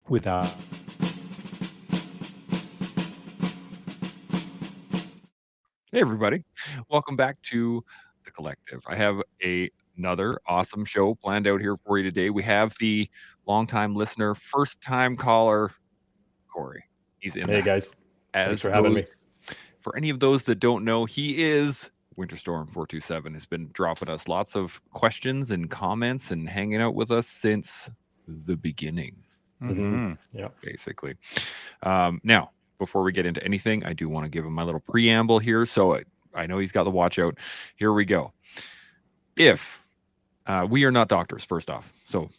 without. Hey, everybody. Welcome back to The Collective. I have another awesome show planned out here for you today. We have the longtime listener, first-time caller, Cory. He's in Hey, guys. Thanks for having me. For any of those that don't know, he is Winterstorm427. Has been dropping us lots of questions and comments and hanging out with us since the beginning. Yeah. Basically. Now, before we get into anything, I do want to give him my little preamble here. So I know he's got the watch out. Here we go. If we are not doctors, first off, so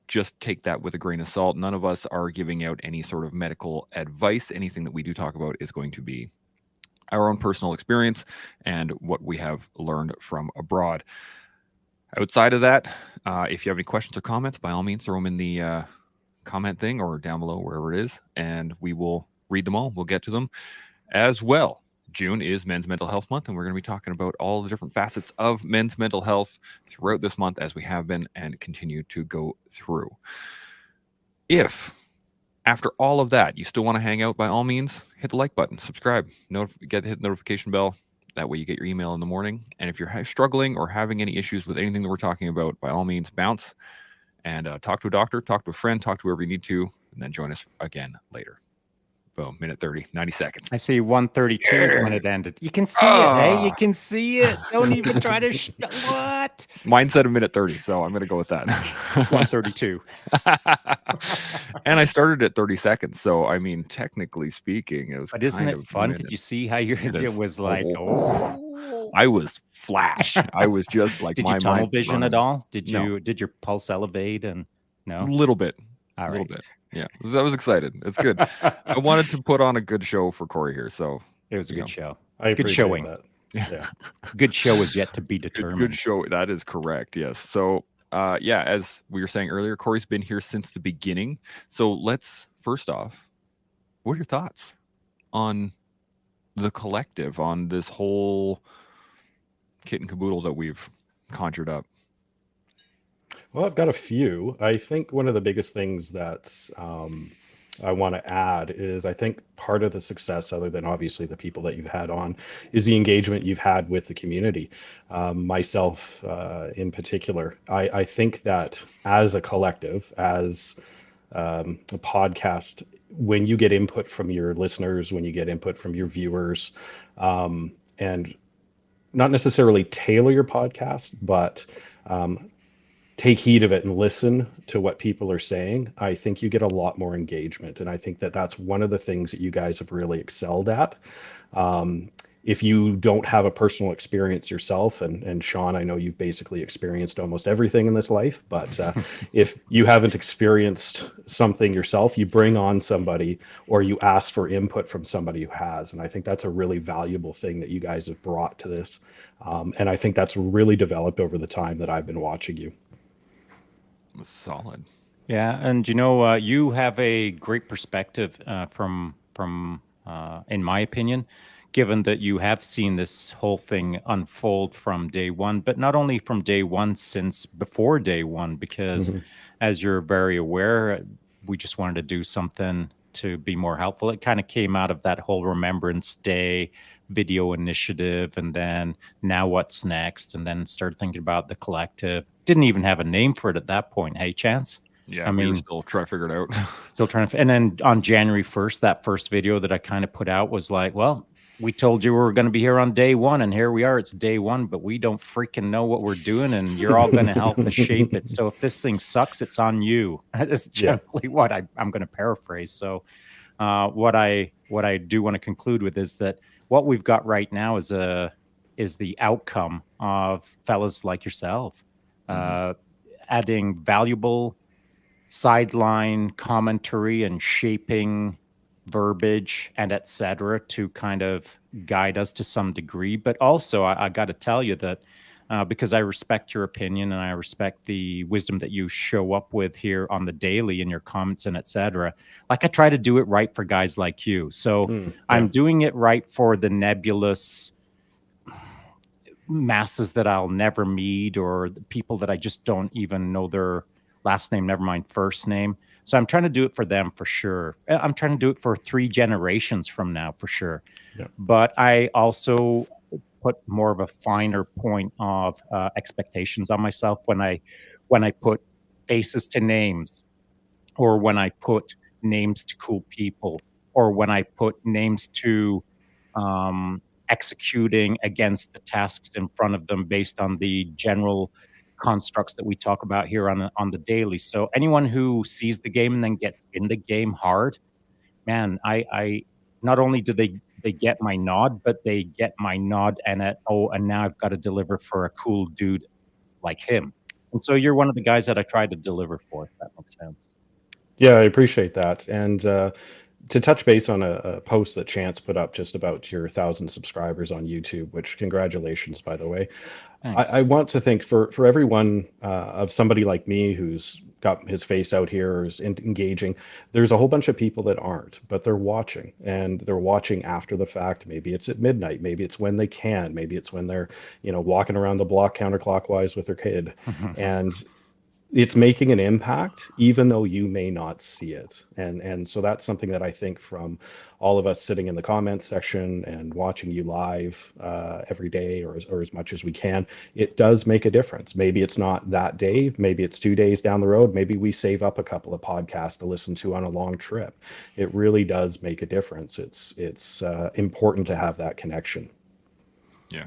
just take that with a grain of salt. None of us are giving out any sort of medical advice. Anything that we do talk about is going to be our own personal experience and what we have learned from abroad. Outside of that, if you have any questions or comments, by all means, throw them in the comment thing or down below, wherever it is, and we will read them all. We'll get to them as well. June is Men's Mental Health Month, and we're going to be talking about all the different facets of men's mental health throughout this month, as we have been and continue to go through. If after all of that you still want to hang out, by all means, hit the like button, subscribe, hit the notification bell. That way you get your email in the morning. And if you're struggling or having any issues with anything that we're talking about, by all means, bounce and talk to a doctor, talk to a friend, talk to whoever you need to, and then join us again later. Boom, minute 30, 90 seconds. I see 132 is when it ended. You can see it, hey? You can see it. Don't even try to... what? Mine said a minute 30, so I'm going to go with that. 132. And I started at 30 seconds, so, I mean, technically speaking, it was But isn't it fun? Did you see how it was like... Oh. I was flash. I was just like... Did you tunnel vision at all? Did your pulse elevate? And no? A little bit. All right. A little bit. Yeah, I was excited. It's good. I wanted to put on a good show for Cory here, so it was a good show. Good showing. That. Yeah. Good show is yet to be determined. Good show. That is correct. Yes. So, yeah, as we were saying earlier, Cory's been here since the beginning. So let's first off, what are your thoughts on the collective, on this whole kit and caboodle that we've conjured up? Well, I've got a few. I think one of the biggest things that I want to add is I think part of the success, other than obviously the people that you've had on, is the engagement you've had with the community. Myself in particular, I think that as a collective, as a podcast, when you get input from your listeners, when you get input from your viewers, and not necessarily tailor your podcast, but take heed of it and listen to what people are saying, I think you get a lot more engagement. And I think that that's one of the things that you guys have really excelled at. If you don't have a personal experience yourself, and Shaun, I know you've basically experienced almost everything in this life, but if you haven't experienced something yourself, you bring on somebody or you ask for input from somebody who has. And I think that's a really valuable thing that you guys have brought to this. And I think that's really developed over the time that I've been watching you. Solid. Yeah, and you have a great perspective from in my opinion, given that you have seen this whole thing unfold from day one, but not only from day one, since before day one, because as you're very aware, we just wanted to do something to be more helpful. It kind of came out of that whole Remembrance Day video initiative, and then Now What's Next, and then started thinking about the collective. Didn't even have a name for it at that point. Hey, Chance? Yeah, I mean, we're still trying to figure it out. Still trying to, and then on January 1st, that first video that I kind of put out was like, well, we told you we were going to be here on day one, and here we are. It's day one, but we don't freaking know what we're doing, and you're all going to help us shape it. So if this thing sucks, it's on you. That's generally what I'm going to paraphrase. So what I do want to conclude with is that what we've got right now is the outcome of fellas like yourself adding valuable sideline commentary and shaping verbiage and etc. to kind of guide us to some degree. But also I got to tell you that because I respect your opinion and I respect the wisdom that you show up with here on the daily in your comments and etc. Like, I try to do it right for guys like you. So I'm doing it right for the nebulous masses that I'll never meet, or the people that I just don't even know their last name, never mind first name. So I'm trying to do it for them for sure. I'm trying to do it for 3 generations from now for sure. Yeah. But I also put more of a finer point of expectations on myself when I put faces to names, or when I put names to cool people, or when I put names to executing against the tasks in front of them based on the general constructs that we talk about here on the daily. So anyone who sees the game and then gets in the game hard, man, I not only do they get my nod, but they get my nod and and now I've got to deliver for a cool dude like him. And so you're one of the guys that I try to deliver for, if that makes sense. Yeah, I appreciate that. And to touch base on a post that Chance put up just about your 1,000 subscribers on YouTube, which congratulations, by the way. Thanks. I want to think for everyone of somebody like me who's got his face out here or is engaging, there's a whole bunch of people that aren't, but they're watching, and they're watching after the fact. Maybe it's at midnight, maybe it's when they can, maybe it's when they're, walking around the block counterclockwise with their kid. And it's making an impact even though you may not see it, and so that's something that I think from all of us sitting in the comments section and watching you live every day, or as much as we can, it does make a difference. Maybe it's not that day, maybe it's 2 days down the road, maybe we save up a couple of podcasts to listen to on a long trip. It really does make a difference. It's important to have that connection.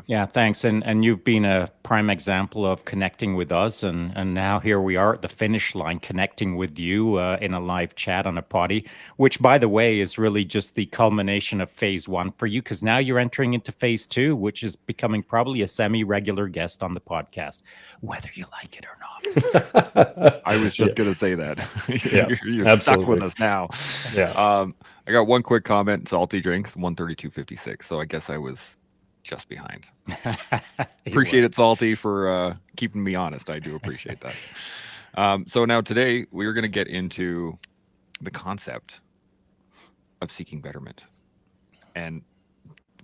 Yeah, thanks. And you've been a prime example of connecting with us, and now here we are at the finish line, connecting with you in a live chat on a potty, which, by the way, is really just the culmination of phase 1 for you, because now you're entering into phase 2, which is becoming probably a semi-regular guest on the podcast, whether you like it or not. I was just going to say that. Yeah, you're stuck with us now. Yeah. I got one quick comment. Salty drinks, 132.56. So I guess I was just behind. Appreciate it, Salty, for keeping me honest. I do appreciate that. So now today we're going to get into the concept of seeking betterment. And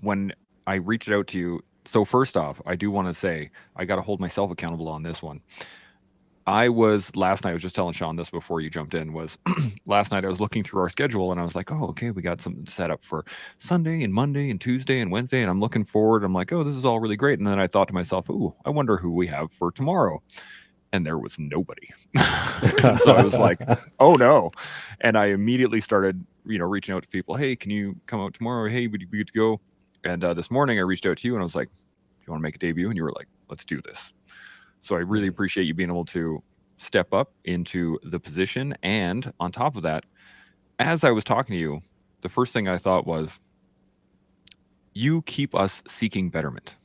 when I reached out to you, so first off, I do want to say I got to hold myself accountable on this one. Last night, I was just telling Shaun this before you jumped in, was last night I was looking through our schedule and I was like, oh, okay, we got something set up for Sunday and Monday and Tuesday and Wednesday. And I'm looking forward. I'm like, oh, this is all really great. And then I thought to myself, oh, I wonder who we have for tomorrow. And there was nobody. So I was like, oh no. And I immediately started, reaching out to people. Hey, can you come out tomorrow? Hey, would you be good to go? And this morning I reached out to you and I was like, you want to make a debut? And you were like, let's do this. So I really appreciate you being able to step up into the position. And on top of that, as I was talking to you, the first thing I thought was, you keep us seeking betterment.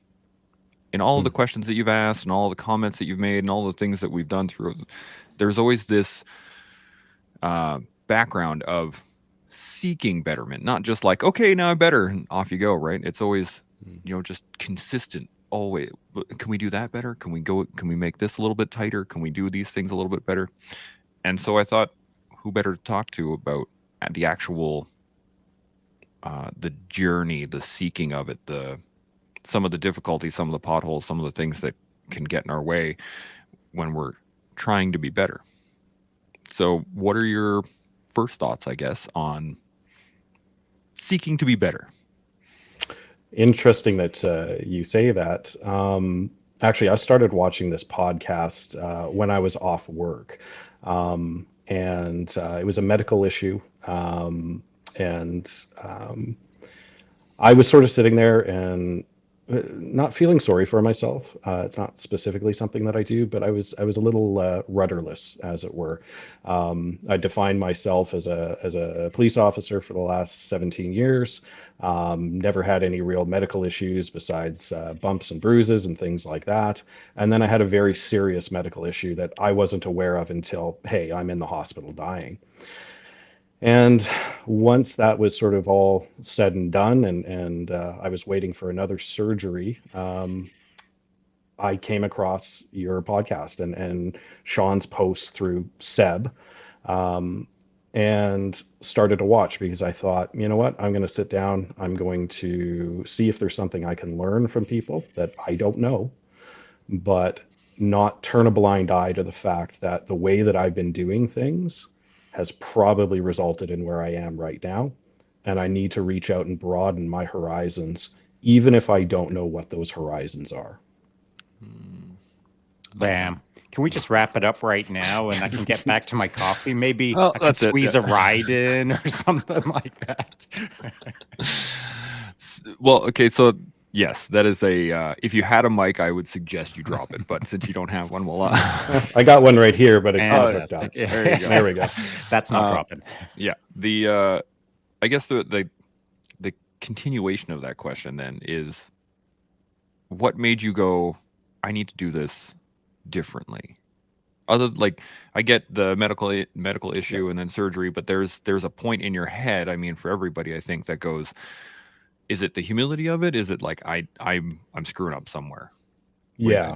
In all of the questions that you've asked and all the comments that you've made and all the things that we've done through, there's always this background of seeking betterment, not just like, okay, now I'm better and off you go, right? It's always, just consistent. Always, can we do that better? Can we make this a little bit tighter? Can we do these things a little bit better? And so I thought, who better to talk to about the actual, the journey, the seeking of it, some of the difficulties, some of the potholes, some of the things that can get in our way when we're trying to be better. So what are your first thoughts, I guess, on seeking to be better? Interesting that you say that. Actually, I started watching this podcast when I was off work, and it was a medical issue. And I was sort of sitting there and not feeling sorry for myself. It's not specifically something that I do, but I was a little rudderless, as it were. I defined myself as a police officer for the last 17 years. Never had any real medical issues besides bumps and bruises and things like that. And then I had a very serious medical issue that I wasn't aware of until, hey, I'm in the hospital dying. And once that was sort of all said and done, and I was waiting for another surgery, I came across your podcast and Shaun's post through Seb, and started to watch, because I thought, you know what, I'm going to sit down. I'm going to see if there's something I can learn from people that I don't know, but not turn a blind eye to the fact that the way that I've been doing things has probably resulted in where I am right now. And I need to reach out and broaden my horizons, even if I don't know what those horizons are. Bam. Can we just wrap it up right now and I can get back to my coffee? Maybe Well, I can that's it, squeeze yeah. a ride in or something like that. Well, okay, so yes, that is a. If you had a mic, I would suggest you drop it. But since you don't have one, well, I got one right here, but it's not hooked up. Fantastic. there you go. There we go. That's not dropping. Yeah, I guess the continuation of that question then is, what made you go, I need to do this differently? Other, like, I get the medical issue and then surgery, but there's a point in your head, I mean, for everybody, I think, that goes, is it the humility of it? Is it like I'm screwing up somewhere? What do you Yeah.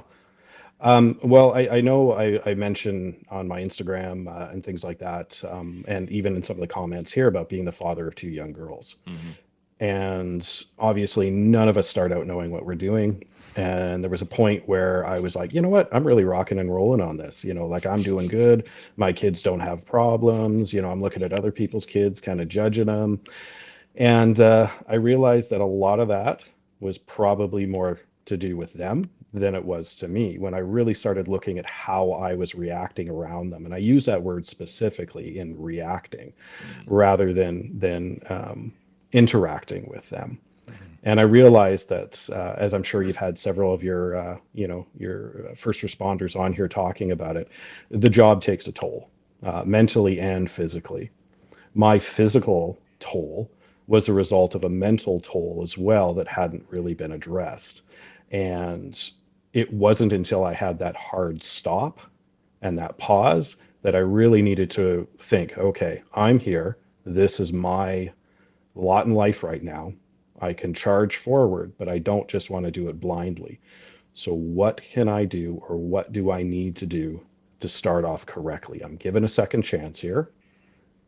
think? Well, I know I mentioned on my Instagram and things like that, and even in some of the comments here about being the father of two young girls. And obviously, none of us start out knowing what we're doing. And there was a point where I was like, you know what? I'm really rocking and rolling on this. Like I'm doing good. My kids don't have problems. I'm looking at other people's kids, kind of judging them. And I realized that a lot of that was probably more to do with them than it was to me when I really started looking at how I was reacting around them. And I use that word specifically in reacting rather than interacting with them. And I realized that, as I'm sure you've had several of your first responders on here talking about it, the job takes a toll, mentally and physically. My physical toll was a result of a mental toll as well that hadn't really been addressed. And it wasn't until I had that hard stop and that pause that I really needed to think, okay, I'm here. This is my lot in life right now. I can charge forward, but I don't just want to do it blindly. So what can I do, or what do I need to do to start off correctly? I'm given a second chance here.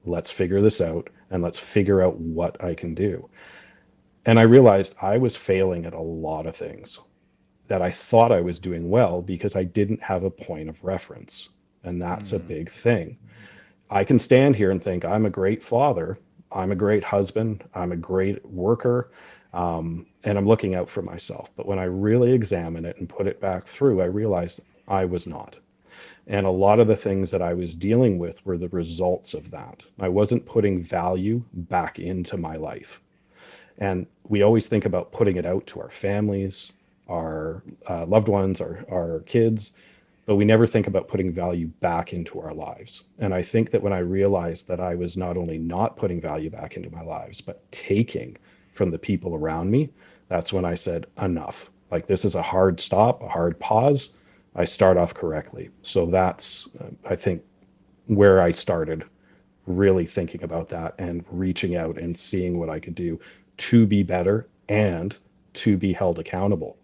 Let's figure this out, and let's figure out what I can do. And I realized I was failing at a lot of things that I thought I was doing well because I didn't have a point of reference. And that's a big thing. I can stand here and think I'm a great father, I'm a great husband, I'm a great worker, and I'm looking out for myself. But when I really examine it and put it back through, I realized I was not. And a lot of the things that I was dealing with were the results of that. I wasn't putting value back into my life. And we always think about putting it out to our families, our loved ones, our kids, but we never think about putting value back into our lives. And I think that when I realized that I was not only not putting value back into my lives, but taking from the people around me, that's when I said, enough. Like, this is a hard stop, a hard pause. I start off correctly. So that's, I think, where I started really thinking about that and reaching out and seeing what I could do to be better and to be held accountable.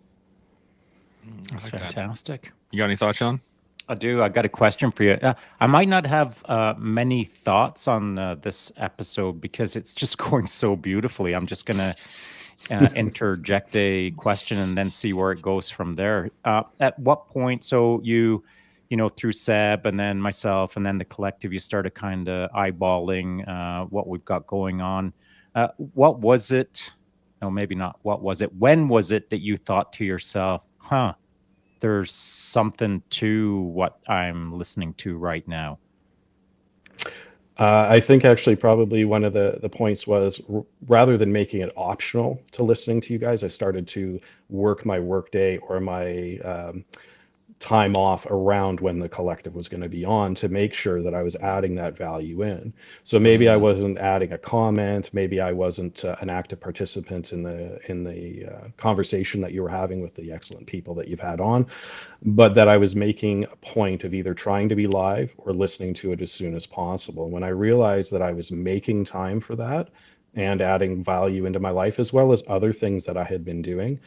That's like that. fantastic. You got any thoughts, Shaun? I do. I got a question for you. I might not have many thoughts on this episode because it's just going so beautifully. I'm just going to interject a question and then see where it goes from there. At what point, so through Seb and then myself and then the collective, you started kind of eyeballing what we've got going on. What was it? No, maybe not. What was it? When was it that you thought to yourself, there's something to what I'm listening to right now? I think actually probably one of the points was rather than making it optional to listening to you guys, I started to work my workday or my time off around when the collective was going to be on to make sure that I was adding that value in. So maybe I wasn't adding a comment, maybe I wasn't an active participant in the conversation that you were having with the excellent people that you've had on, but that I was making a point of either trying to be live or listening to it as soon as possible. When I realized that I was making time for that and adding value into my life as well as other things that I had been doing,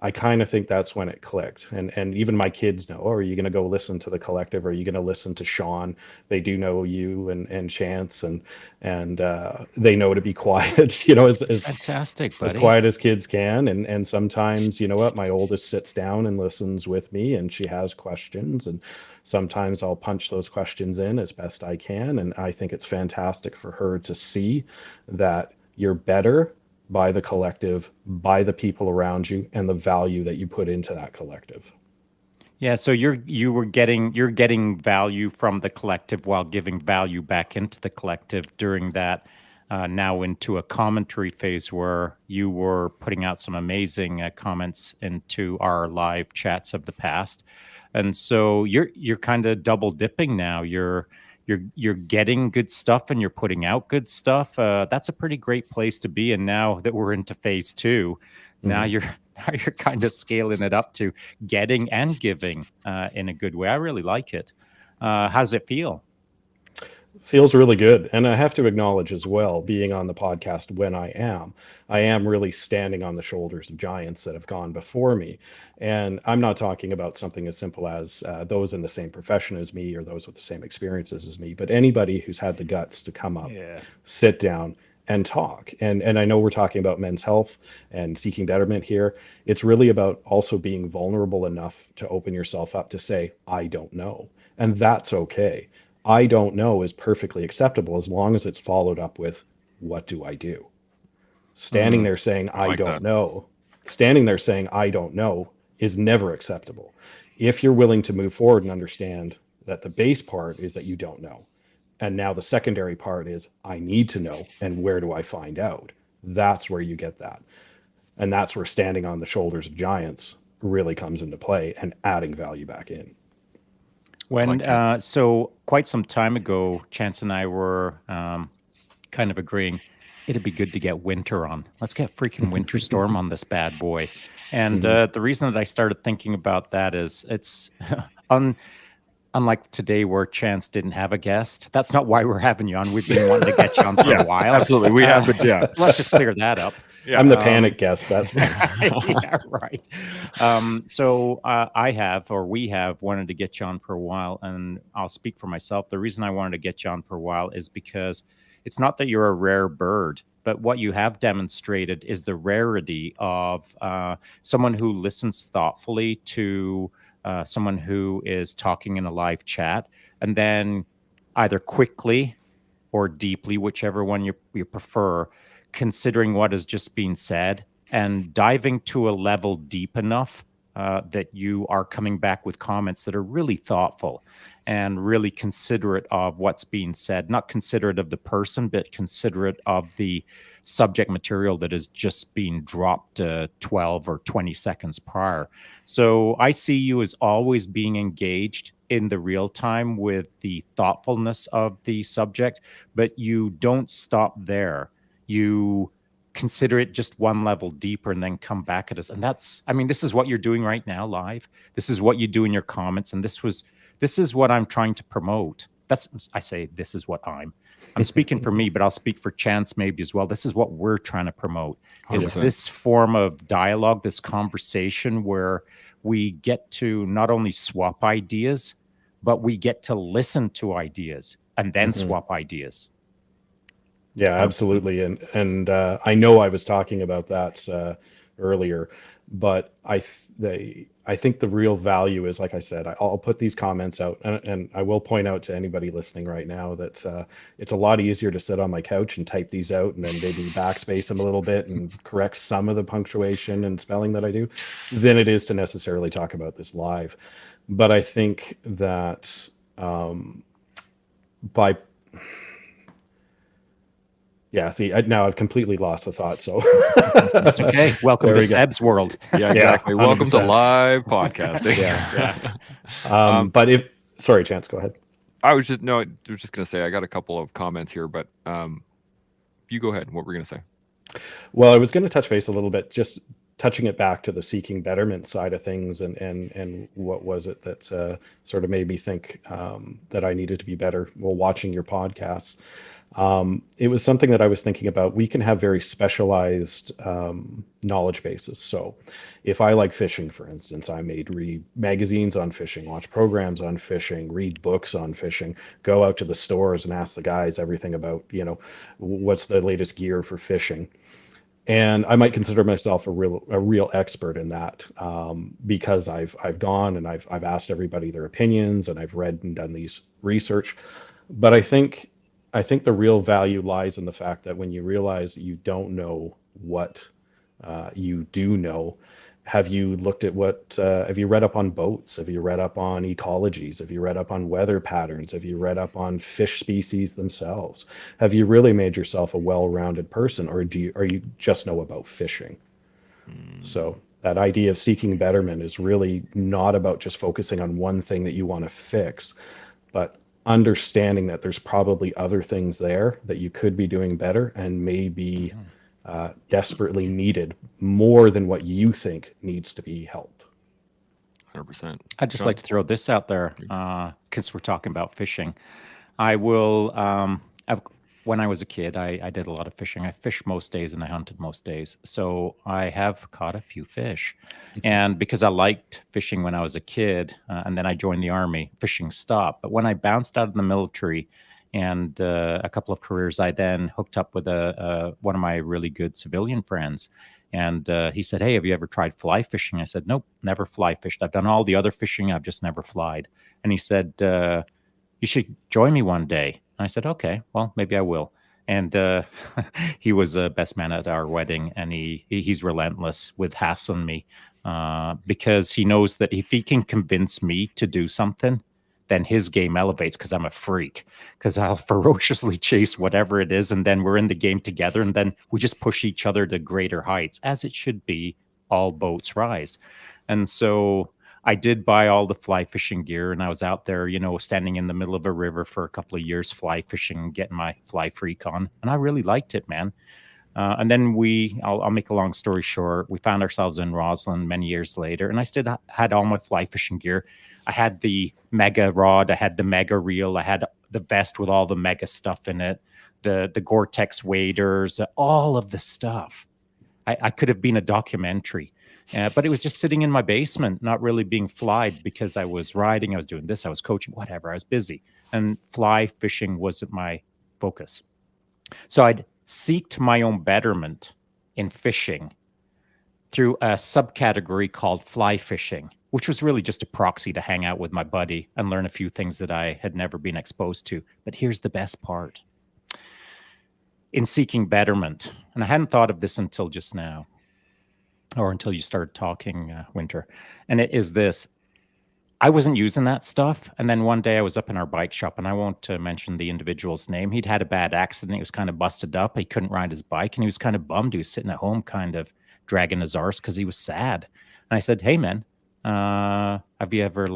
I kind of think that's when it clicked. And even my kids know, oh, are you going to go listen to the collective? Are you going to listen to Shaun? They do know you and Chance, and they know to be quiet, It's fantastic, as buddy. quiet as kids can. And sometimes, you know what, my oldest sits down and listens with me, and she has questions, and sometimes I'll punch those questions in as best I can. And I think it's fantastic for her to see that you're better by the collective, by the people around you, and the value that you put into that collective. Yeah, so you're getting value from the collective while giving value back into the collective during that now into a commentary phase where you were putting out some amazing comments into our live chats of the past. And so you're kind of double dipping now. You're getting good stuff and you're putting out good stuff. That's a pretty great place to be. And now that we're into phase two, now Mhm. you're now you're kind of scaling it up to getting and giving in a good way. I really like it. How does it feel? Feels really good. And I have to acknowledge as well, being on the podcast when I am really standing on the shoulders of giants that have gone before me. And I'm not talking about something as simple as those in the same profession as me or those with the same experiences as me, but anybody who's had the guts to come up, Yeah. sit down, and talk. And I know we're talking about men's health and seeking betterment here. It's really about also being vulnerable enough to open yourself up to say, I don't know. And that's okay. I don't know is perfectly acceptable as long as it's followed up with, what do I do? Standing there saying, I I like don't that. know, standing there saying, I don't know is never acceptable. If you're willing to move forward and understand that the base part is that you don't know, and now the secondary part is, I need to know, and where do I find out? That's where you get that. And that's where standing on the shoulders of giants really comes into play and adding value back in. When like it. so quite some time ago, Chance and I were kind of agreeing it'd be good to get Winter on. Let's get freaking Winter Storm on this bad boy. And Mhm. the reason that I started thinking about that is it's un, unlike today where Chance didn't have a guest. That's not why we're having you on. We've been wanting to get you on for Yeah, a while. absolutely. We have been, yeah. Let's just clear that up. Yeah. I'm the panic guest. That's fine. Yeah, right. So we have wanted to get you on for a while, and I'll speak for myself. The reason I wanted to get you on for a while is because it's not that you're a rare bird, but what you have demonstrated is the rarity of someone who listens thoughtfully to someone who is talking in a live chat, and then either quickly or deeply, whichever one you prefer, considering what has just been said and diving to a level deep enough that you are coming back with comments that are really thoughtful and really considerate of what's being said, not considerate of the person, but considerate of the subject material that is just being dropped 12 or 20 seconds prior. So I see you as always being engaged in the real time with the thoughtfulness of the subject, but you don't stop there. You consider it just one level deeper and then come back at us. And that's, I mean, this is what you're doing right now live. This is what you do in your comments. And this is what I'm trying to promote. I say, this is what I'm speaking for me, but I'll speak for Chance maybe as well. This is what we're trying to promote is 100%. this form of dialogue, this conversation where we get to not only swap ideas, but we get to listen to ideas and then Mhm. swap ideas. Yeah, Kind of, absolutely. And I know I was talking about that earlier, but I think the real value is, like I said, I'll put these comments out, and I will point out to anybody listening right now that it's a lot easier to sit on my couch and type these out and then maybe backspace them a little bit and correct some of the punctuation and spelling that I do than it is to necessarily talk about this live. But I think that by Yeah, see, now I've completely lost the thought. So that's okay. Welcome There to we go. Seb's world. Yeah, exactly. Welcome to 100%. live podcasting. Yeah. Yeah. But sorry, Chance, go ahead. I was just gonna say I got a couple of comments here, but you go ahead. What were you gonna say? Well, I was going to touch base a little bit, just touching it back to the seeking betterment side of things, and what was it that sort of made me think that I needed to be better while watching your podcasts. It was something that I was thinking about. We can have very specialized knowledge bases. So if I like fishing, for instance, I may read magazines on fishing, watch programs on fishing, read books on fishing, go out to the stores and ask the guys everything about, what's the latest gear for fishing. And I might consider myself a real expert in that, because I've gone and I've asked everybody their opinions and I've read and done these research. But I think the real value lies in the fact that when you realize that you don't know what you do know, have you looked at have you read up on boats? Have you read up on ecologies? Have you read up on weather patterns? Have you read up on fish species themselves? Have you really made yourself a well-rounded person, or are you just know about fishing? So that idea of seeking betterment is really not about just focusing on one thing that you want to fix, but understanding that there's probably other things there that you could be doing better and maybe desperately needed more than what you think needs to be helped. 100%. I'd just Sean? like to throw this out there because we're talking about fishing. I will, when I was a kid, I did a lot of fishing. I fished most days and I hunted most days. So I have caught a few fish. And because I liked fishing when I was a kid, and then I joined the army, fishing stopped. But when I bounced out of the military and a couple of careers, I then hooked up with one of my really good civilian friends. And he said, "Hey, have you ever tried fly fishing?" I said, "Nope, never fly fished. I've done all the other fishing. I've just never flied." And he said, "You should join me one day." And I said, "Okay, well, maybe I will." And he was a best man at our wedding, and he's relentless with hassling me because he knows that if he can convince me to do something, then his game elevates because I'm a freak. Because I'll ferociously chase whatever it is, and then we're in the game together, and then we just push each other to greater heights, as it should be. All boats rise, and so I did buy all the fly fishing gear, and I was out there, standing in the middle of a river for a couple of years, fly fishing, getting my fly freak on, and I really liked it, man. And then I'll make a long story short, we found ourselves in Roslyn many years later, and I still had all my fly fishing gear. I had the mega rod, I had the mega reel, I had the vest with all the mega stuff in it, the Gore-Tex waders, all of the stuff. I could have been a documentary, but it was just sitting in my basement, not really being flied because I was riding, I was doing this, I was coaching, whatever. I was busy, and fly fishing wasn't my focus. So I'd seeked my own betterment in fishing through a subcategory called fly fishing, which was really just a proxy to hang out with my buddy and learn a few things that I had never been exposed to. But here's the best part. In seeking betterment, and I hadn't thought of this until just now, or until you started talking, Winter, and it is this. I wasn't using that stuff, and then one day I was up in our bike shop, and I won't mention the individual's name. He'd had a bad accident. He was kind of busted up. He couldn't ride his bike, and he was kind of bummed. He was sitting at home kind of dragging his arse because he was sad. And I said, "Hey, man, have you ever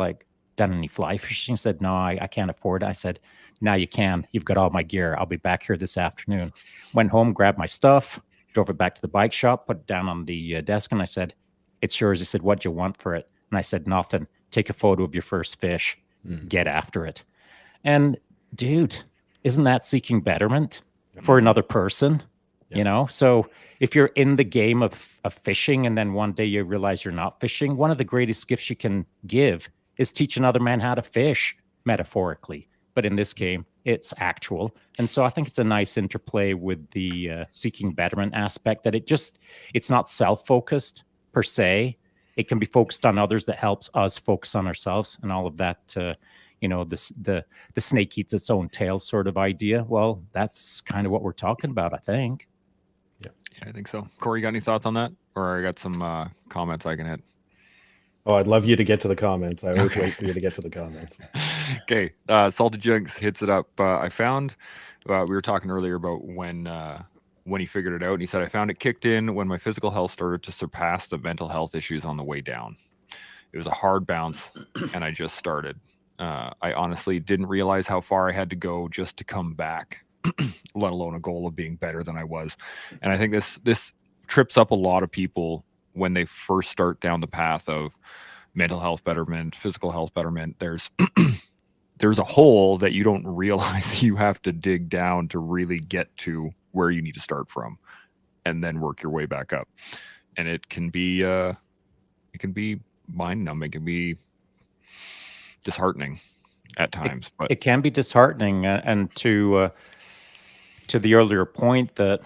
done any fly fishing?" He said, "No, I can't afford it." I said, "Now you can. You've got all my gear. I'll be back here this afternoon." Went home, grabbed my stuff, drove it back to the bike shop, put it down on the desk, and I said, "It's yours." He said, "What'd you want for it?" And I said, "Nothing. Take a photo of your first fish. Get after it." And dude, isn't that seeking betterment for another person? Yeah. So if you're in the game of fishing and then one day you realize you're not fishing, one of the greatest gifts you can give is teach another man how to fish, metaphorically. But in this game, it's actual. And so I think it's a nice interplay with the seeking betterment aspect, that it's not self-focused per se. It can be focused on others that helps us focus on ourselves, and all of that, the snake eats its own tail sort of idea. Well, that's kind of what we're talking about, I think. Yeah, I think so. Cory, you got any thoughts on that? Or I got some comments I can hit. Oh, I'd love you to get to the comments. I always wait for you to get to the comments. Okay. Salty Jinx hits it up. I found, we were talking earlier about when he figured it out, and he said, "I found it kicked in when my physical health started to surpass the mental health issues on the way down. It was a hard bounce, and I just started. I honestly didn't realize how far I had to go just to come back, let alone a goal of being better than I was." And I think this trips up a lot of people when they first start down the path of mental health betterment, physical health betterment. There's there's a hole that you don't realize you have to dig down to really get to where you need to start from, and then work your way back up. And it can be mind numbing. It can be disheartening at times. But it can be disheartening. And to the earlier point that,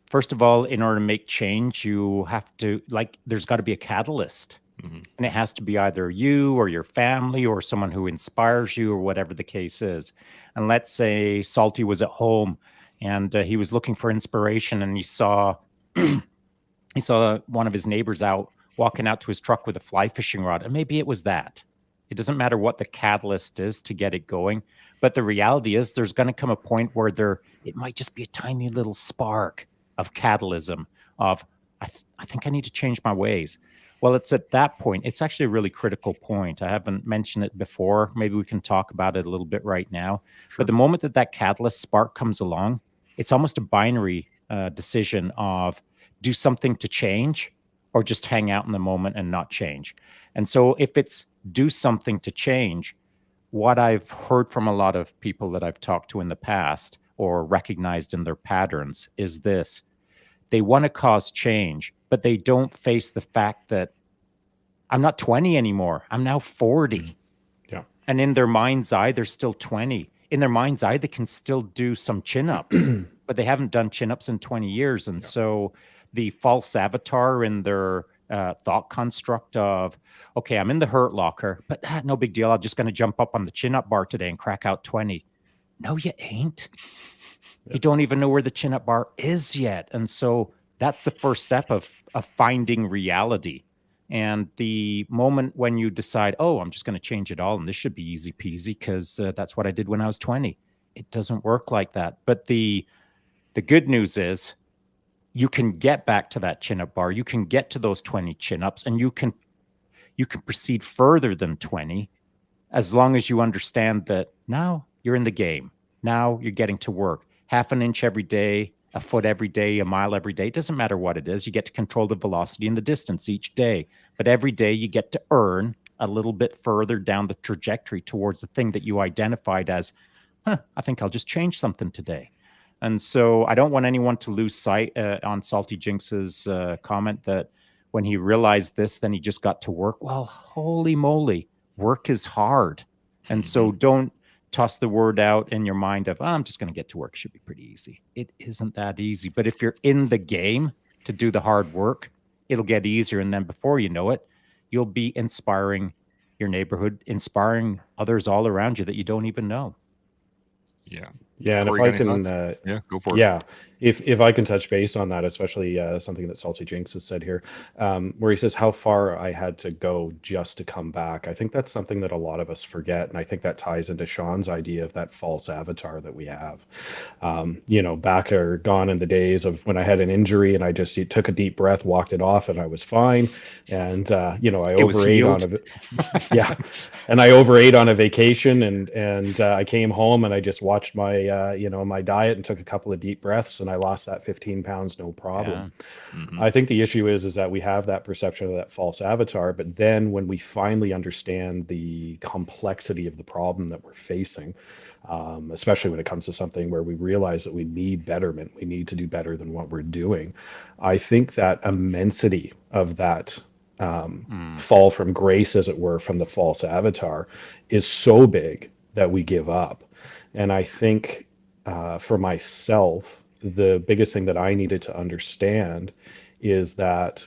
first of all, in order to make change, you have to, there's got to be a catalyst. Mhm. And it has to be either you or your family or someone who inspires you or whatever the case is. And let's say Salty was at home and he was looking for inspiration, and he saw one of his neighbors out walking out to his truck with a fly fishing rod. And maybe it was that. It doesn't matter what the catalyst is to get it going. But the reality is there's going to come a point where it might just be a tiny little spark of catalysm of, I think I need to change my ways. Well, it's at that point, it's actually a really critical point. I haven't mentioned it before. Maybe we can talk about it a little bit right now. Sure. But the moment that catalyst spark comes along, it's almost a binary decision of do something to change or just hang out in the moment and not change. And so if it's do something to change, what I've heard from a lot of people that I've talked to in the past or recognized in their patterns is this. They want to cause change, but they don't face the fact that I'm not 20 anymore. I'm now 40. Yeah. And in their mind's eye, they're still 20. In their mind's eye, they can still do some chin-ups, but they haven't done chin-ups in 20 years. And so the false avatar in their thought construct of, okay, I'm in the hurt locker, but no big deal. I'm just going to jump up on the chin-up bar today and crack out 20. No, you ain't. You don't even know where the chin-up bar is yet. And so that's the first step of finding reality. And the moment when you decide, oh, I'm just going to change it all, and this should be easy peasy because that's what I did when I was 20. It doesn't work like that. But the good news is you can get back to that chin-up bar. You can get to those 20 chin-ups, and you can proceed further than 20 as long as you understand that now you're in the game. Now you're getting to work. Half an inch every day, a foot every day, a mile every day. It doesn't matter what it is. You get to control the velocity and the distance each day. But every day you get to earn a little bit further down the trajectory towards the thing that you identified as, I think I'll just change something today. And so I don't want anyone to lose sight on Salty Jinx's comment that when he realized this, then he just got to work. Well, holy moly, work is hard. And so don't toss the word out in your mind of, I'm just going to get to work. It should be pretty easy. It isn't that easy. But if you're in the game to do the hard work, it'll get easier. And then before you know it, you'll be inspiring your neighborhood, inspiring others all around you that you don't even know. Yeah. Yeah, and Cory, if I can, go for it. yeah, if I can touch base on that, especially something that Salty Jinx has said here, where he says how far I had to go just to come back. I think that's something that a lot of us forget, and I think that ties into Sean's idea of that false avatar that we have. Back or gone in the days of when I had an injury and I just took a deep breath, walked it off, and I was fine. And I overate on yeah, and I overate on a vacation, and I came home and I just watched my my diet and took a couple of deep breaths, and I lost that 15 pounds, no problem. Yeah. Mm-hmm. I think the issue is that we have that perception of that false avatar, but then when we finally understand the complexity of the problem that we're facing, especially when it comes to something where we realize that we need betterment, we need to do better than what we're doing, I think that immensity of that fall from grace, as it were, from the false avatar is so big that we give up. And I think for myself, the biggest thing that I needed to understand is that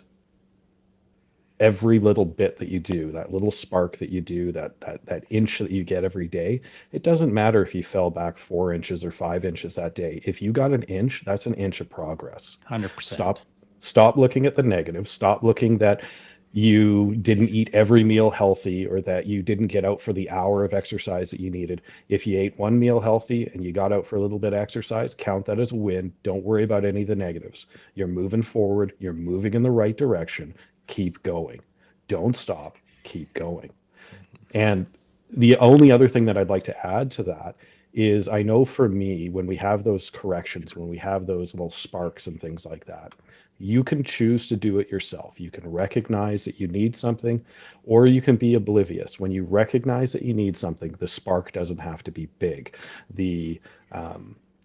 every little bit that you do, that little spark that you do, that inch that you get every day, it doesn't matter if you fell back 4 inches or 5 inches that day. If you got an inch, that's an inch of progress. 100%. Stop looking at the negative. Stop looking that you didn't eat every meal healthy or that you didn't get out for the hour of exercise that you needed. If you ate one meal healthy and you got out for a little bit of exercise, count that as a win. Don't worry about any of the negatives. You're moving forward. You're moving in the right direction. Keep going. Don't stop. Keep going. And the only other thing that I'd like to add to that is I know for me, when we have those corrections, when we have those little sparks and things like that, you can choose to do it yourself. You can recognize that you need something, or you can be oblivious. When you recognize that you need something, the spark doesn't have to be big. The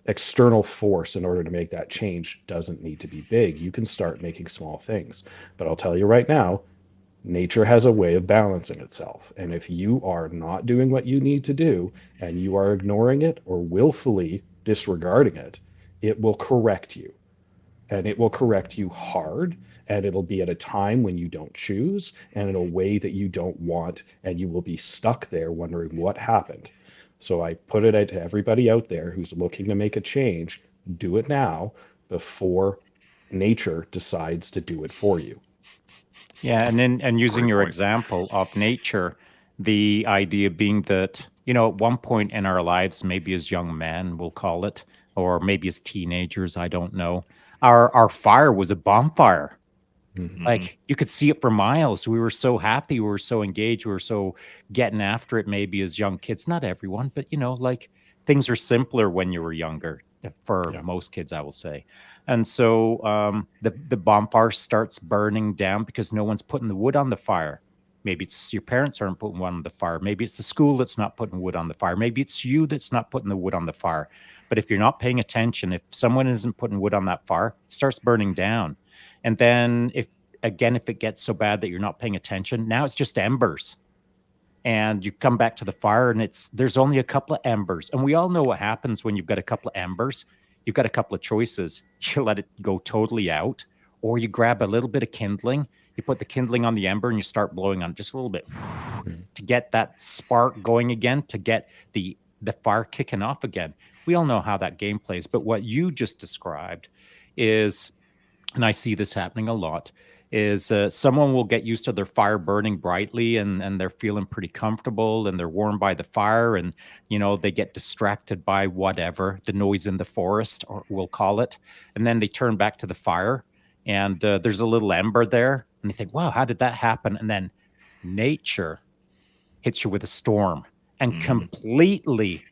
external force in order to make that change doesn't need to be big. You can start making small things. But I'll tell you right now, nature has a way of balancing itself. And if you are not doing what you need to do and you are ignoring it or willfully disregarding it, it will correct you. And it will correct you hard. And it'll be at a time when you don't choose and in a way that you don't want. And you will be stuck there wondering what happened. So I put it out to everybody out there who's looking to make a change, do it now before nature decides to do it for you. Yeah, and using Great your point. example of nature, the idea being that, at one point in our lives, maybe as young men, we'll call it, or maybe as teenagers, I don't know, our fire was a bonfire. Mhm. Like you could see it for miles. We were so happy, we were so engaged, we were so getting after it maybe as young kids. Not everyone, but like things are simpler when you were younger for Yeah. most kids, I will say. And so the bonfire starts burning down because no one's putting the wood on the fire. Maybe it's your parents aren't putting wood on the fire. Maybe it's the school that's not putting wood on the fire. Maybe it's you that's not putting the wood on the fire. But if you're not paying attention, if someone isn't putting wood on that fire, it starts burning down. And then if it gets so bad that you're not paying attention, now it's just embers. And you come back to the fire and there's only a couple of embers. And we all know what happens when you've got a couple of embers. You've got a couple of choices. You let it go totally out, or you grab a little bit of kindling, you put the kindling on the ember and you start blowing on it just a little bit to get that spark going again, to get the fire kicking off again. We all know how that game plays. But what you just described is, and I see this happening a lot, is someone will get used to their fire burning brightly and they're feeling pretty comfortable and they're warmed by the fire, and they get distracted by whatever the noise in the forest, or we'll call it, and then they turn back to the fire and there's a little ember there and they think, wow, how did that happen? And then nature hits you with a storm and completely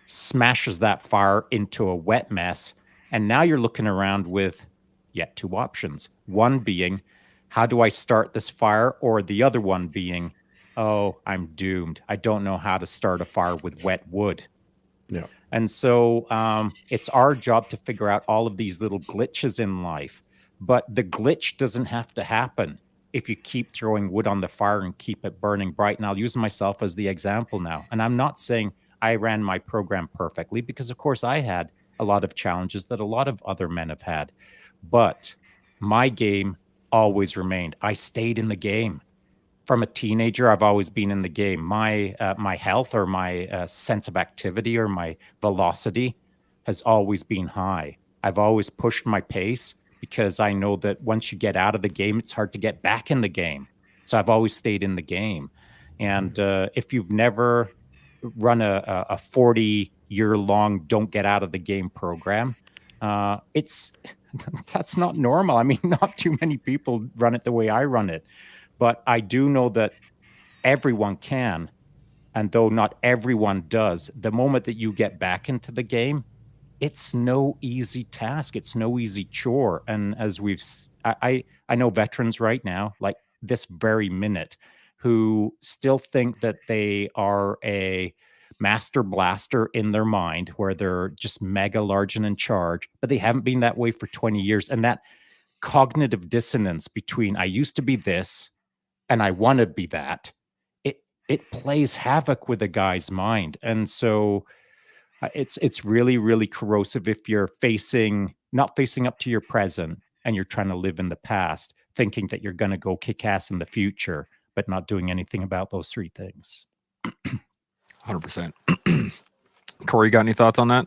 smashes that fire into a wet mess. And now you're looking around with yet two options. One being, how do I start this fire? Or the other one being, oh, I'm doomed. I don't know how to start a fire with wet wood. Yeah. And so it's our job to figure out all of these little glitches in life. But the glitch doesn't have to happen if you keep throwing wood on the fire and keep it burning bright. And I'll use myself as the example now. And I'm not saying I ran my program perfectly, because, of course, I had a lot of challenges that a lot of other men have had. But my game always remained. I stayed in the game. From a teenager, I've always been in the game. My health, or my sense of activity, or my velocity has always been high. I've always pushed my pace because I know that once you get out of the game, it's hard to get back in the game. So I've always stayed in the game. And if you've never run a 40-year-long don't get out of the game program, it's that's not normal. I mean, not too many people run it the way I run it. But I do know that everyone can. And though not everyone does, the moment that you get back into the game, it's no easy task. It's no easy chore. And as I know veterans right now, like this very minute, who still think that they are a master blaster in their mind, where they're just mega large and in charge, but they haven't been that way for 20 years. And that cognitive dissonance between I used to be this and I want to be that, it plays havoc with a guy's mind. And so it's really, really corrosive if you're not facing up to your present and you're trying to live in the past, thinking that you're going to go kick ass in the future, but not doing anything about those three things. 100%. Cory, got any thoughts on that?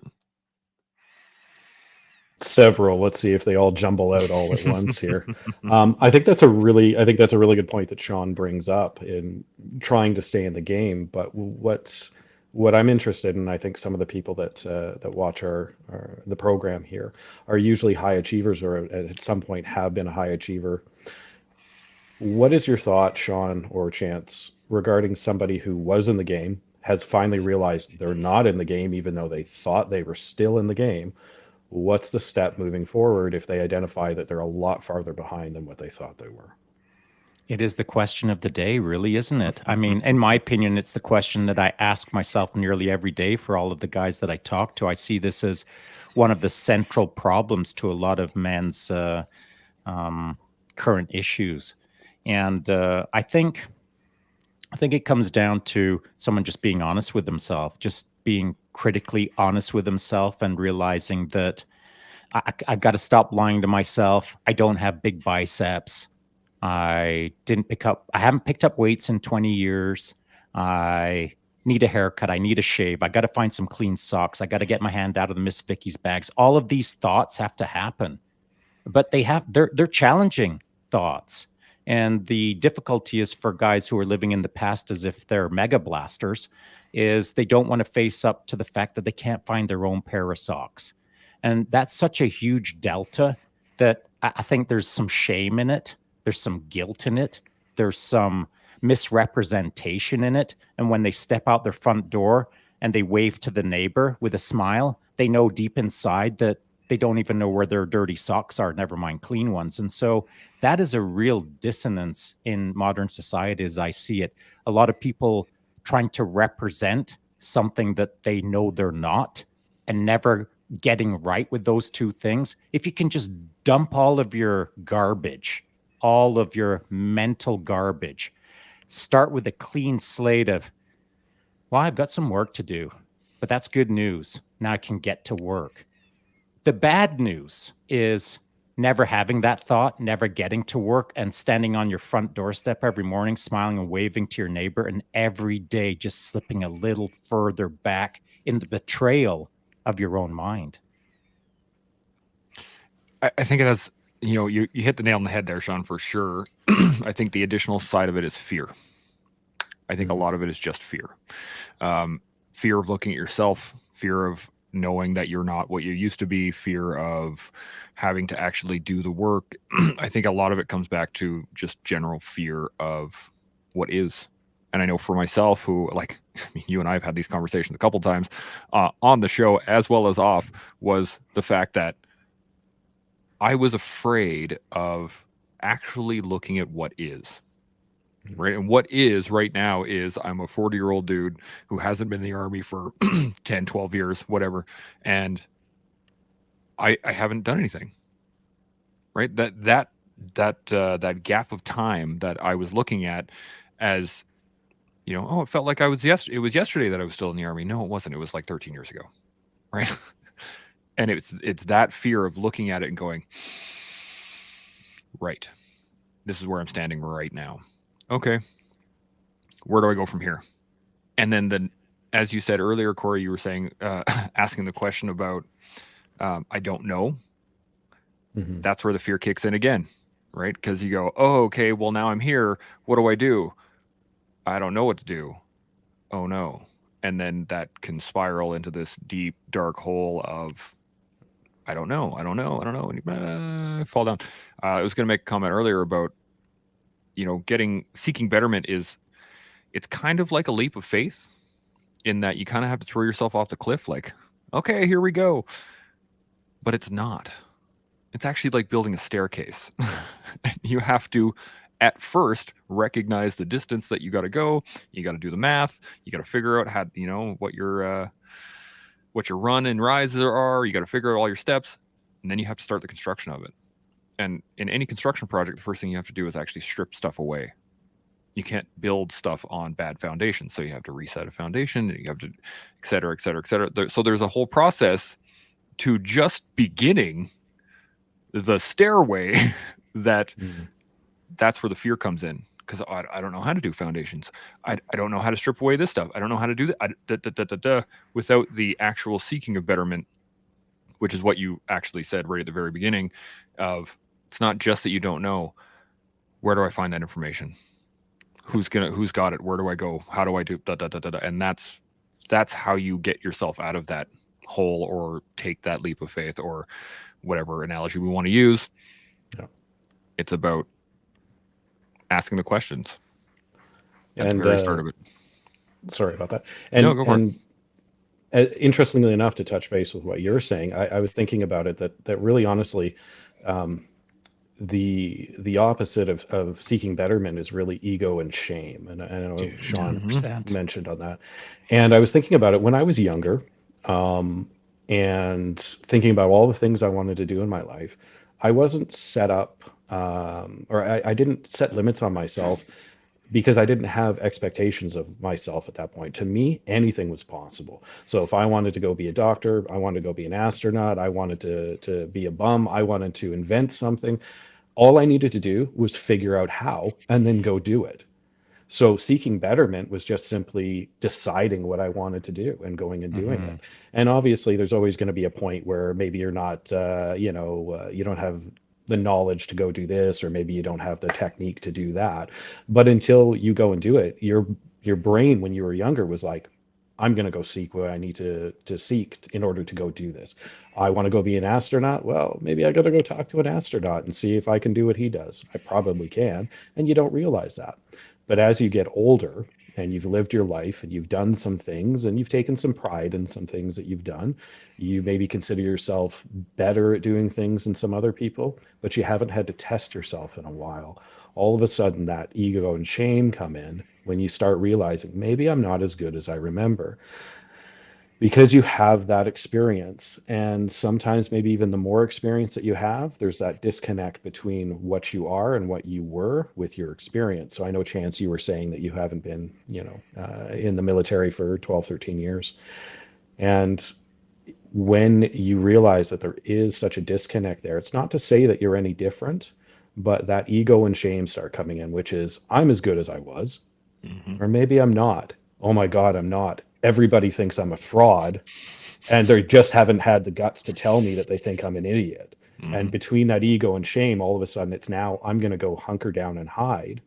Several. Let's see if they all jumble out all at once here. I think that's a really good point that Shaun brings up in trying to stay in the game. But what I'm interested in, I think some of the people that watch the program here are usually high achievers, or at some point have been a high achiever. What is your thought, Shaun or Chance, regarding somebody who was in the game, has finally realized they're not in the game, even though they thought they were still in the game, what's the step moving forward if they identify that they're a lot farther behind than what they thought they were? It is the question of the day, really, isn't it? I mean, in my opinion, it's the question that I ask myself nearly every day for all of the guys that I talk to. I see this as one of the central problems to a lot of men's current issues. And I think it comes down to someone just being honest with themselves, just being critically honest with himself and realizing that I got to stop lying to myself. I don't have big biceps. I haven't picked up weights in 20 years. I need a haircut. I need a shave. I got to find some clean socks. I got to get my hand out of the Miss Vicky's bags. All of these thoughts have to happen, but they're challenging thoughts. And the difficulty is for guys who are living in the past as if they're mega blasters, is they don't want to face up to the fact that they can't find their own pair of socks. And that's such a huge delta that I think there's some shame in it. There's some guilt in it. There's some misrepresentation in it. And when they step out their front door and they wave to the neighbor with a smile, they know deep inside that they don't even know where their dirty socks are, never mind clean ones. And so that is a real dissonance in modern society as I see it. A lot of people trying to represent something that they know they're not, and never getting right with those two things. If you can just dump all of your garbage, all of your mental garbage, start with a clean slate of, well, I've got some work to do, but that's good news. Now I can get to work. The bad news is never having that thought, never getting to work, and standing on your front doorstep every morning, smiling and waving to your neighbor, and every day just slipping a little further back in the betrayal of your own mind. I think it has, you hit the nail on the head there, Shaun, for sure. I think the additional side of it is fear. I think a lot of it is just fear. Fear of looking at yourself, fear of knowing that you're not what you used to be, fear of having to actually do the work. I think a lot of it comes back to just general fear of what is. And I know for myself, who, like, you and I have had these conversations a couple times on the show as well as off, was the fact that I was afraid of actually looking at what is. Right. And what is right now is I'm a 40-year-old dude who hasn't been in the Army for 10, 12 years, whatever. And I haven't done anything. Right. That gap of time that I was looking at as, it felt like it was yesterday that I was still in the Army. No, it wasn't. It was like 13 years ago. Right. And it's that fear of looking at it and going, right, this is where I'm standing right now. Okay, where do I go from here? And then as you said earlier, Cory, you were saying, asking the question about, I don't know. Mm-hmm. That's where the fear kicks in again, right? Because you go, oh, okay, well, now I'm here. What do I do? I don't know what to do. Oh, no. And then that can spiral into this deep, dark hole of, I don't know. And fall down. I was going to make a comment earlier about, seeking betterment it's kind of like a leap of faith, in that you kind of have to throw yourself off the cliff, like, okay, here we go. But it's not. It's actually like building a staircase. You have to, at first, recognize the distance that you got to go. You got to do the math. You got to figure out how, what your run and rises are. You got to figure out all your steps, and then you have to start the construction of it. And in any construction project, the first thing you have to do is actually strip stuff away. You can't build stuff on bad foundations. So you have to reset a foundation, and you have to, et cetera, et cetera, et cetera. So there's a whole process to just beginning the stairway that's where the fear comes in. Because I don't know how to do foundations. I don't know how to strip away this stuff. I don't know how to do that. Without the actual seeking of betterment, which is what you actually said right at the very beginning of, it's not just that you don't know. Where do I find that information? Who's got it? Where do I go? How do I do And that's how you get yourself out of that hole, or take that leap of faith, or whatever analogy we want to use. Yeah. It's about asking the questions at the very start of it. Sorry about that. No, go for it. And interestingly enough, to touch base with what you're saying, I was thinking about it that really honestly, um, the opposite of seeking betterment is really ego and shame. And I know Dude, Sean 100%. mentioned on that. And I was thinking about it when I was younger, and thinking about all the things I wanted to do in my life. I wasn't set up, or I didn't set limits on myself because I didn't have expectations of myself at that point. To me, anything was possible. So if I wanted to go be a doctor, I wanted to go be an astronaut, I wanted to be a bum, I wanted to invent something, all I needed to do was figure out how and then go do it. So seeking betterment was just simply deciding what I wanted to do and going and doing Mm-hmm. it. And obviously, there's always going to be a point where maybe you're not, you don't have the knowledge to go do this, or maybe you don't have the technique to do that. But until you go and do it, your brain when you were younger was like, I'm going to go seek what I need to seek in order to go do this. I want to go be an astronaut. Well, maybe I got to go talk to an astronaut and see if I can do what he does. I probably can, and you don't realize that. But as you get older and you've lived your life and you've done some things and you've taken some pride in some things that you've done, you maybe consider yourself better at doing things than some other people, but you haven't had to test yourself in a while. All of a sudden, that ego and shame come in when you start realizing maybe I'm not as good as I remember, because you have that experience. And sometimes maybe even the more experience that you have, there's that disconnect between what you are and what you were with your experience. So I know, Chance, you were saying that you haven't been, in the military for 12, 13 years. And when you realize that there is such a disconnect there, it's not to say that you're any different, but that ego and shame start coming in, which is, I'm as good as I was, or maybe I'm not. Oh my God, I'm not. Everybody thinks I'm a fraud, and they just haven't had the guts to tell me that they think I'm an idiot. And between that ego and shame, all of a sudden it's now I'm going to go hunker down and hide,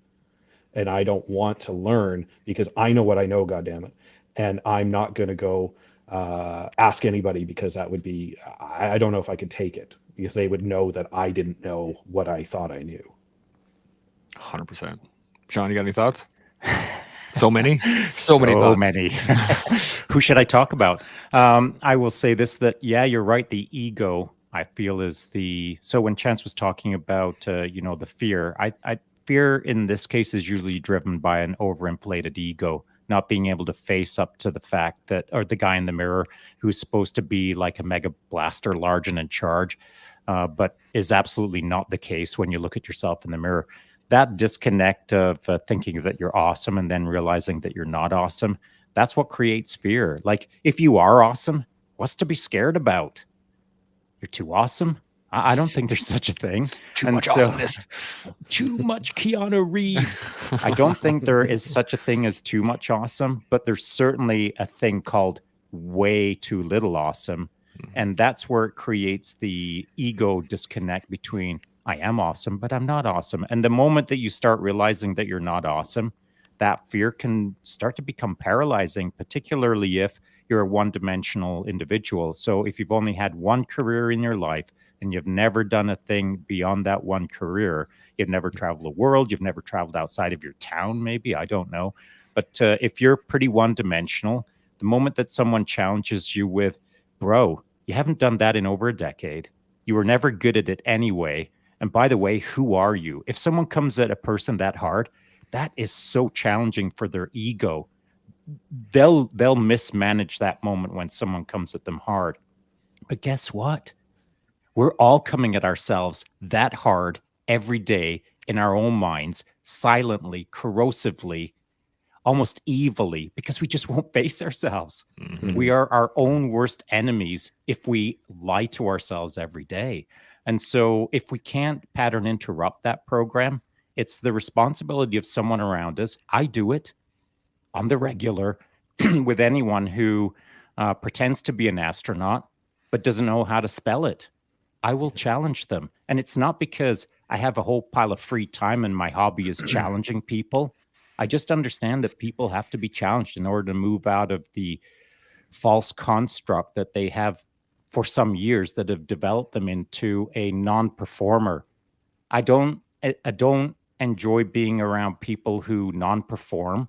and I don't want to learn because I know what I know, goddammit. And I'm not going to go ask anybody, because that would be, I don't know if I could take it, because they would know that I didn't know what I thought I knew. 100%. Sean, you got any thoughts? So many? So many thoughts. many. Who should I talk about? I will say this, that, yeah, you're right. The ego, I feel, is so when Chance was talking about, the fear, fear in this case is usually driven by an overinflated ego, not being able to face up to the fact that, or the guy in the mirror who's supposed to be like a mega blaster, large and in charge, but is absolutely not the case when you look at yourself in the mirror. That disconnect of thinking that you're awesome and then realizing that you're not awesome, that's what creates fear. Like, if you are awesome, what's to be scared about? You're too awesome? I don't think there's such a thing. Too much awesomeness. Too much Keanu Reeves. I don't think there is such a thing as too much awesome, but there's certainly a thing called way too little awesome. And that's where it creates the ego disconnect between, I am awesome, but I'm not awesome. And the moment that you start realizing that you're not awesome, that fear can start to become paralyzing, particularly if you're a one-dimensional individual. So if you've only had one career in your life and you've never done a thing beyond that one career, you've never traveled the world, you've never traveled outside of your town, maybe, I don't know. But if you're pretty one-dimensional, the moment that someone challenges you with, bro, you haven't done that in over a decade, you were never good at it anyway, and by the way, who are you? If someone comes at a person that hard, that is so challenging for their ego. They'll mismanage that moment when someone comes at them hard. But guess what? We're all coming at ourselves that hard every day in our own minds, silently, corrosively, almost evilly, because we just won't face ourselves. We are our own worst enemies if we lie to ourselves every day. And so if we can't pattern interrupt that program, it's the responsibility of someone around us. I do it on the regular with anyone who pretends to be an astronaut but doesn't know how to spell it. I will challenge them. And it's not because I have a whole pile of free time and my hobby is challenging people. I just understand that people have to be challenged in order to move out of the false construct that they have for some years that have developed them into a non-performer. I don't enjoy being around people who non-perform,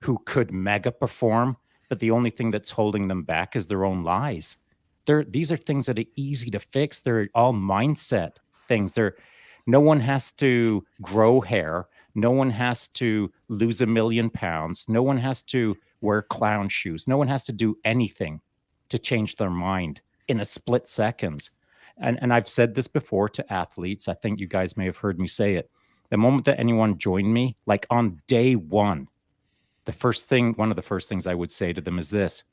who could mega perform, but the only thing that's holding them back is their own lies. These are things that are easy to fix. They're all mindset things. No one has to grow hair. No one has to lose 1 million pounds. No one has to wear clown shoes. No one has to do anything to change their mind in a split seconds. And I've said this before to athletes. I think you guys may have heard me say it. The moment that anyone joined me, like on day one, one of the first things I would say to them is this: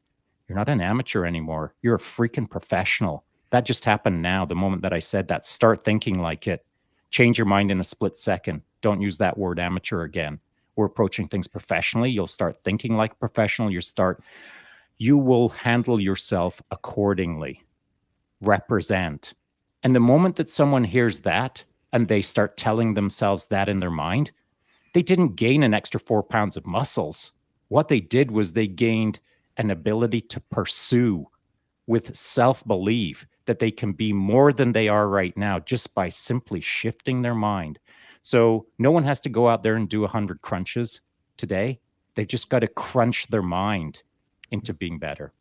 you're not an amateur anymore. You're a freaking professional. That just happened now. The moment that I said that, start thinking like it. Change your mind in a split second. Don't use that word amateur again. We're approaching things professionally. You'll start thinking like a professional. You will handle yourself accordingly. Represent. And the moment that someone hears that and they start telling themselves that in their mind, they didn't gain an extra 4 pounds of muscles. What they did was they gained an ability to pursue with self-belief that they can be more than they are right now just by simply shifting their mind. So no one has to go out there and do 100 crunches today. They've just got to crunch their mind into being better.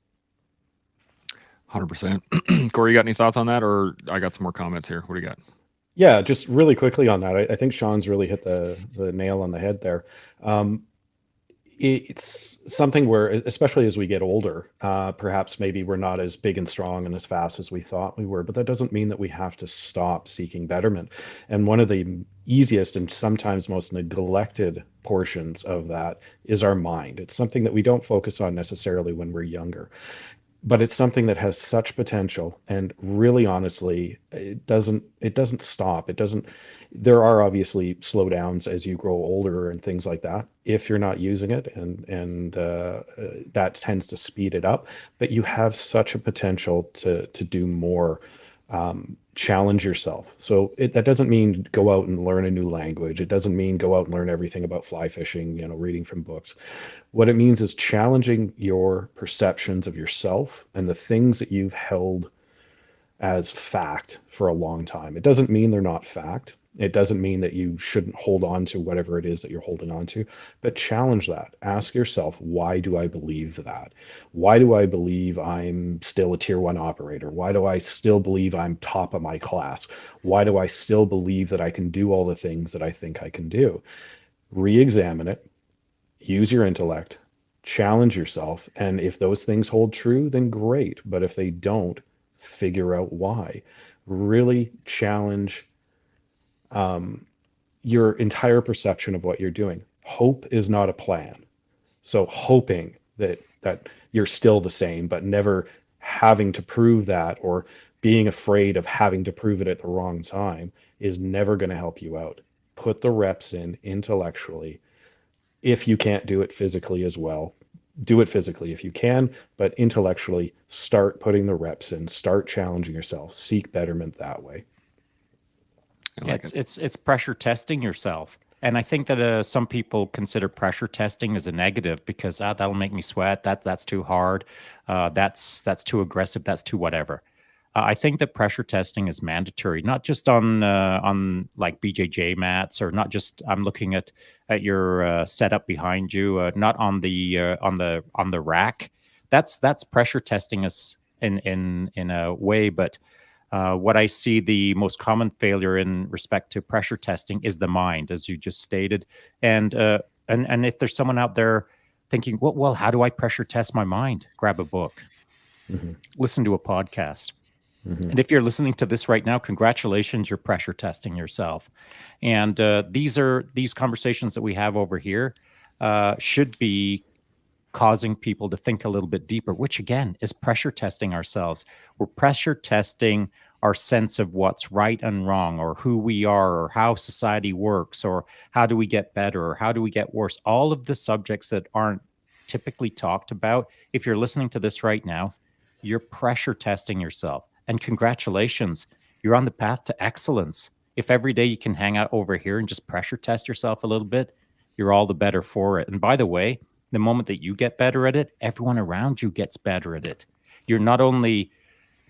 100%. Cory, you got any thoughts on that, or I got some more comments here? What do you got? Yeah, just really quickly on that. I think Shaun's really hit the nail on the head there. It's something where, especially as we get older, perhaps maybe we're not as big and strong and as fast as we thought we were, but that doesn't mean that we have to stop seeking betterment. And one of the easiest and sometimes most neglected portions of that is our mind. It's something that we don't focus on necessarily when we're younger, but it's something that has such potential. And really honestly, it doesn't stop. There are obviously slowdowns as you grow older and things like that if you're not using it, and that tends to speed it up. But you have such a potential to do more. Challenge yourself. So that doesn't mean go out and learn a new language. It doesn't mean go out and learn everything about fly fishing, reading from books. What it means is challenging your perceptions of yourself and the things that you've held as fact for a long time. It doesn't mean they're not fact. It doesn't mean that you shouldn't hold on to whatever it is that you're holding on to, but challenge that. Ask yourself, why do I believe that? Why do I believe I'm still a tier 1 operator? Why do I still believe I'm top of my class? Why do I still believe that I can do all the things that I think I can do? Re-examine it, use your intellect, challenge yourself, and if those things hold true, then great. But if they don't, figure out why. Really challenge your entire perception of what you're doing. Hope is not a plan. So hoping that you're still the same, but never having to prove that, or being afraid of having to prove it at the wrong time, is never going to help you out. Put the reps in intellectually. If you can't do it physically as well, do it physically if you can, but intellectually, start putting the reps in, start challenging yourself, seek betterment that way. It's pressure testing yourself. And I think that some people consider pressure testing as a negative because that'll make me sweat. That's too hard. That's too aggressive. That's too whatever. I think that pressure testing is mandatory, not just on like BJJ mats, or not just. I'm looking at your setup behind you, not on the rack. That's pressure testing us in a way, but. What I see the most common failure in respect to pressure testing is the mind, as you just stated. And if there's someone out there thinking, well, how do I pressure test my mind? Grab a book, listen to a podcast. And if you're listening to this right now, congratulations, you're pressure testing yourself. And these conversations that we have over here should be causing people to think a little bit deeper, which again is pressure testing ourselves. We're pressure testing our sense of what's right and wrong, or who we are, or how society works, or how do we get better, or how do we get worse. All of the subjects that aren't typically talked about. If you're listening to this right now, you're pressure testing yourself. And congratulations, you're on the path to excellence. If every day you can hang out over here and just pressure test yourself a little bit, you're all the better for it. And by the way, the moment that you get better at it, everyone around you gets better at it. You're not only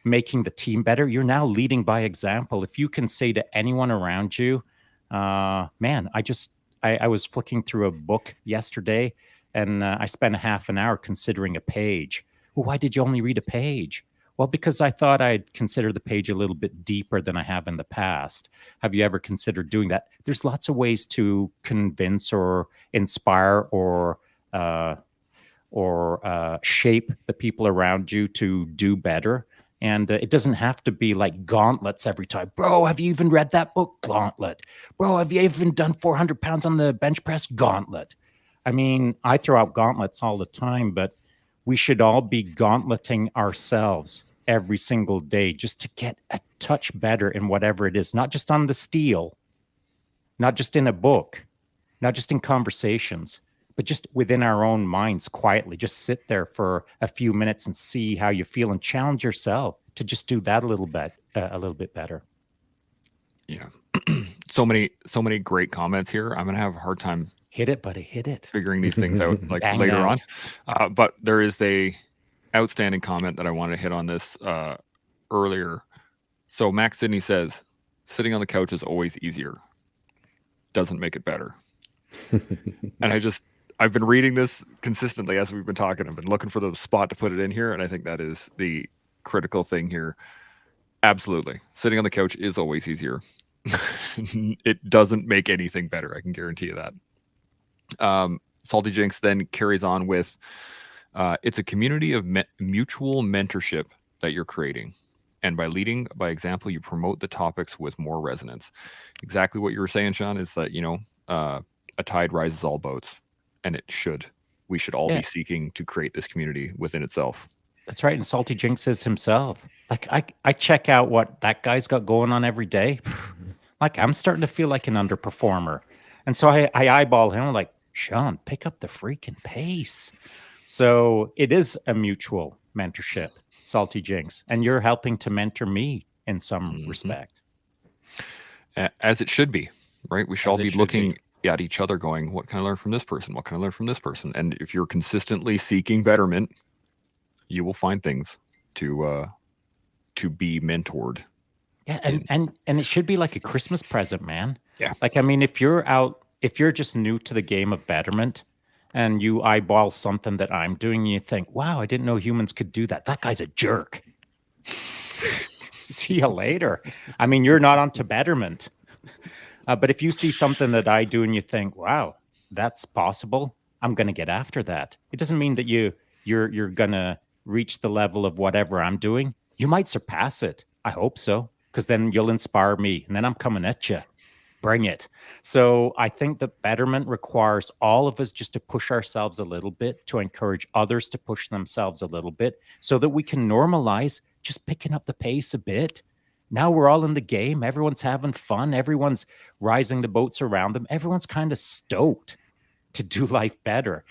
making the team better, you're now leading by example. If you can say to anyone around you, man, I was flicking through a book yesterday, and I spent a half an hour considering a page. Well, why did you only read a page? Well, because I thought I'd consider the page a little bit deeper than I have in the past. Have you ever considered doing that? There's lots of ways to convince or inspire uh, or shape the people around you to do better. And it doesn't have to be like gauntlets every time. Bro, have you even read that book? Gauntlet. Bro, have you even done 400 pounds on the bench press? Gauntlet. I mean, I throw out gauntlets all the time, but we should all be gauntleting ourselves every single day just to get a touch better in whatever it is, not just on the steel, not just in a book, not just in conversations, but just within our own minds quietly. Just sit there for a few minutes and see how you feel and challenge yourself to just do that a little bit better. Yeah. so many great comments here. I'm going to have a hard time hit it, buddy, hit it. Figuring these things out like Bang later out. on. But there is a outstanding comment that I wanted to hit on this earlier. So Max Sidney says, sitting on the couch is always easier. Doesn't make it better. And I've been reading this consistently as we've been talking. I've been looking for the spot to put it in here. And I think that is the critical thing here. Absolutely. Sitting on the couch is always easier. It doesn't make anything better. I can guarantee you that. Salty Jinx then carries on with, it's a community of mutual mentorship that you're creating. And by leading by example, you promote the topics with more resonance. Exactly what you were saying, Sean, is that, a tide rises all boats. And it should. We should all be seeking to create this community within itself. That's right. And Salty Jinx says himself. Like, I check out what that guy's got going on every day. Like, I'm starting to feel like an underperformer. And so I eyeball him. I'm like, Sean, pick up the freaking pace. So it is a mutual mentorship, Salty Jinx. And you're helping to mentor me in some respect. As it should be, right? We should all be looking at each other going, what can I learn from this person? What can I learn from this person? And if you're consistently seeking betterment, you will find things to be mentored. Yeah, and it should be like a Christmas present, man. Yeah. Like, I mean, if you're just new to the game of betterment and you eyeball something that I'm doing, and you think, wow, I didn't know humans could do that. That guy's a jerk. See you later. I mean, you're not onto betterment. But if you see something that I do and you think, wow, that's possible, I'm going to get after that. It doesn't mean that you're going to reach the level of whatever I'm doing. You might surpass it. I hope so, because then you'll inspire me, and then I'm coming at you. Bring it. So I think that betterment requires all of us just to push ourselves a little bit, to encourage others to push themselves a little bit, so that we can normalize just picking up the pace a bit. Now we're all in the game. Everyone's having fun. Everyone's rising the boats around them. Everyone's kind of stoked to do life better.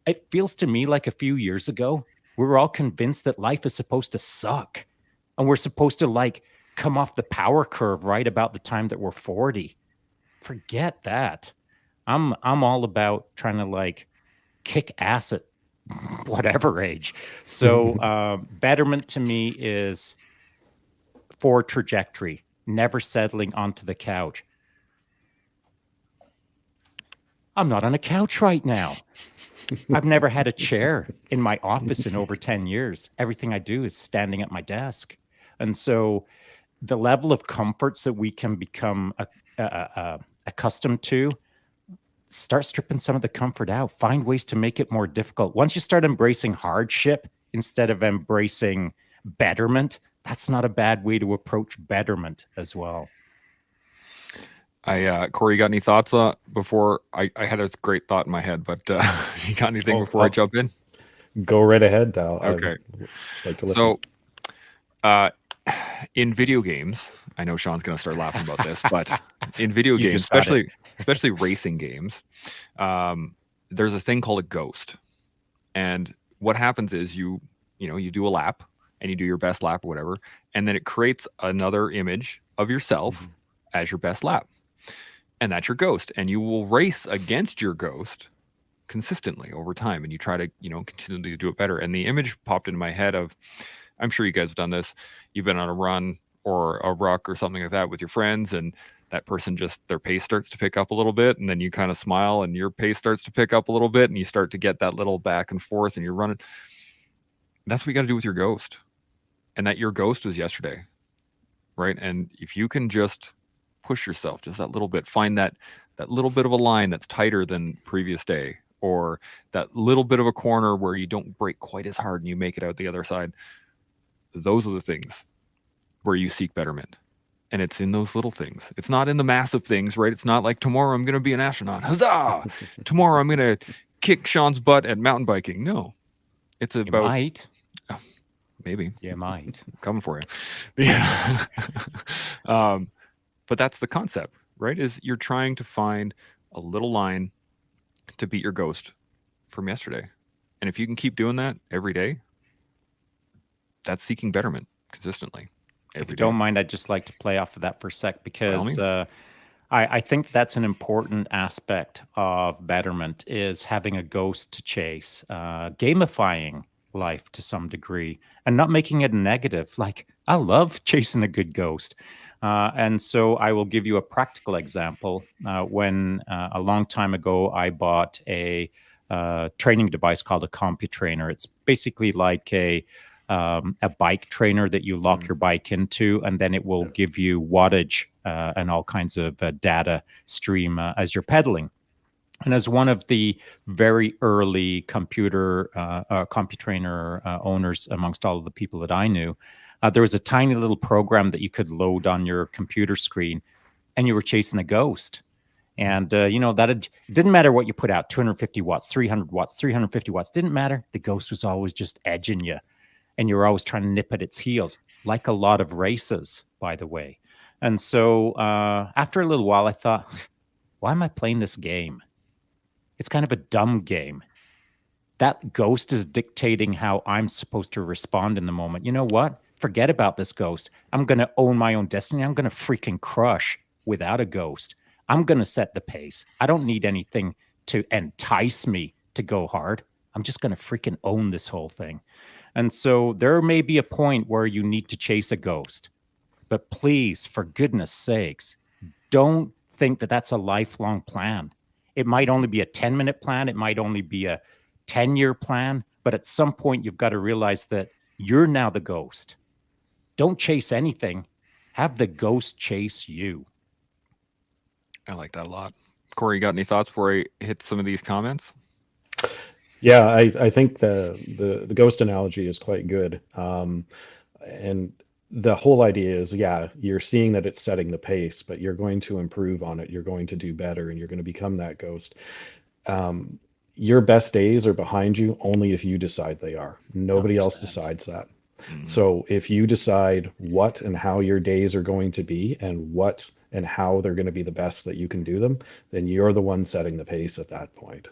It feels to me like a few years ago, we were all convinced that life is supposed to suck. And we're supposed to like come off the power curve right about the time that we're 40. Forget that. I'm all about trying to like kick ass at whatever age. So betterment to me is forward trajectory, never settling onto the couch. I'm not on a couch right now. I've never had a chair in my office in over 10 years. Everything I do is standing at my desk. And so the level of comforts that we can become accustomed to, start stripping some of the comfort out. Find ways to make it more difficult. Once you start embracing hardship instead of embracing betterment, that's not a bad way to approach betterment as well. Cory, you got any thoughts before I had a great thought in my head, but you got anything before I jump in? Go right ahead, Dal. Okay. I'd like to listen. So, in video games, I know Sean's going to start laughing about this, but in video games, especially racing games, there's a thing called a ghost. And what happens is you do a lap and you do your best lap or whatever, and then it creates another image of yourself as your best lap. And that's your ghost. And you will race against your ghost consistently over time. And you try to, continually do it better. And the image popped into my head of, I'm sure you guys have done this. You've been on a run or a ruck or something like that with your friends, and that person just, their pace starts to pick up a little bit, and then you kind of smile and your pace starts to pick up a little bit, and you start to get that little back and forth, and you're running. That's what you got to do with your ghost. And that your ghost was yesterday, right? And if you can just push yourself just that little bit, find that little bit of a line that's tighter than previous day, or that little bit of a corner where you don't break quite as hard and you make it out the other side. Those are the things where you seek betterment. And it's in those little things. It's not in the massive things, right? It's not like tomorrow I'm going to be an astronaut. Huzzah! Tomorrow I'm going to kick Sean's butt at mountain biking. No, it's about... You might. Oh, maybe. You might. I'm coming for you. Yeah. But that's the concept, right? Is you're trying to find a little line to beat your ghost from yesterday. And if you can keep doing that every day, that's seeking betterment consistently. If you don't mind, I'd just like to play off of that for a sec, because I think that's an important aspect of betterment, is having a ghost to chase, gamifying life to some degree, and not making it negative. Like, I love chasing a good ghost. And so I will give you a practical example. When a long time ago, I bought a training device called a CompuTrainer. It's basically like a bike trainer that you lock your bike into, and then it will give you wattage and all kinds of data stream as you're pedaling. And as one of the very early CompuTrainer owners amongst all of the people that I knew, there was a tiny little program that you could load on your computer screen, and you were chasing a ghost. And, it didn't matter what you put out, 250 watts, 300 watts, 350 watts, didn't matter. The ghost was always just edging you, and you were always trying to nip at its heels, like a lot of races, by the way. And so after a little while, I thought, why am I playing this game? It's kind of a dumb game. That ghost is dictating how I'm supposed to respond in the moment. You know what? Forget about this ghost. I'm going to own my own destiny. I'm going to freaking crush without a ghost. I'm going to set the pace. I don't need anything to entice me to go hard. I'm just going to freaking own this whole thing. And so there may be a point where you need to chase a ghost. But please, for goodness sakes, don't think that that's a lifelong plan. It might only be a 10-minute plan. It might only be a 10-year plan. But at some point, you've got to realize that you're now the ghost. Don't chase anything. Have the ghost chase you. I like that a lot. Cory, you got any thoughts before I hit some of these comments? Yeah, I think the ghost analogy is quite good. And the whole idea is, yeah, you're seeing that it's setting the pace, but you're going to improve on it. You're going to do better, and you're going to become that ghost. Your best days are behind you only if you decide they are. Nobody else decides that. So if you decide what and how your days are going to be, and what and how they're going to be the best that you can do them, then you're the one setting the pace at that point.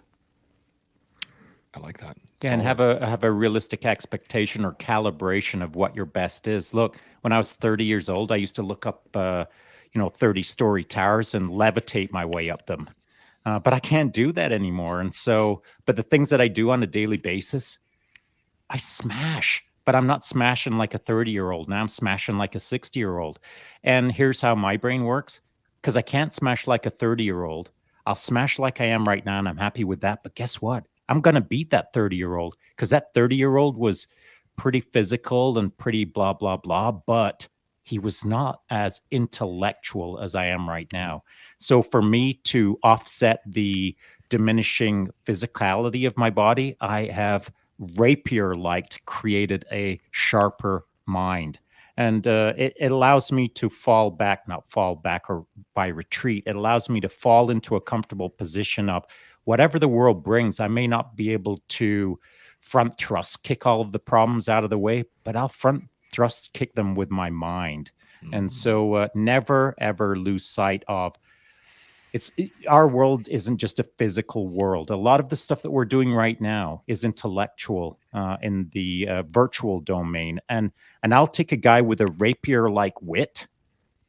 I like that. Yeah, and have a realistic expectation or calibration of what your best is. Look, when I was 30 years old, I used to look up, 30-story towers and levitate my way up them. But I can't do that anymore. And so, but the things that I do on a daily basis, I smash. But I'm not smashing like a 30-year-old. Now I'm smashing like a 60-year-old. And here's how my brain works. Because I can't smash like a 30-year-old. I'll smash like I am right now, and I'm happy with that. But guess what? I'm going to beat that 30-year-old, because that 30-year-old was pretty physical and pretty blah, blah, blah. But he was not as intellectual as I am right now. So for me to offset the diminishing physicality of my body, I have rapier-like created a sharper mind. And it allows me to not fall back or by retreat. It allows me to fall into a comfortable position of whatever the world brings. I may not be able to front thrust kick all of the problems out of the way, but I'll front thrust kick them with my mind. And so never, ever lose sight of our world isn't just a physical world. A lot of the stuff that we're doing right now is intellectual in the virtual domain. And I'll take a guy with a rapier-like wit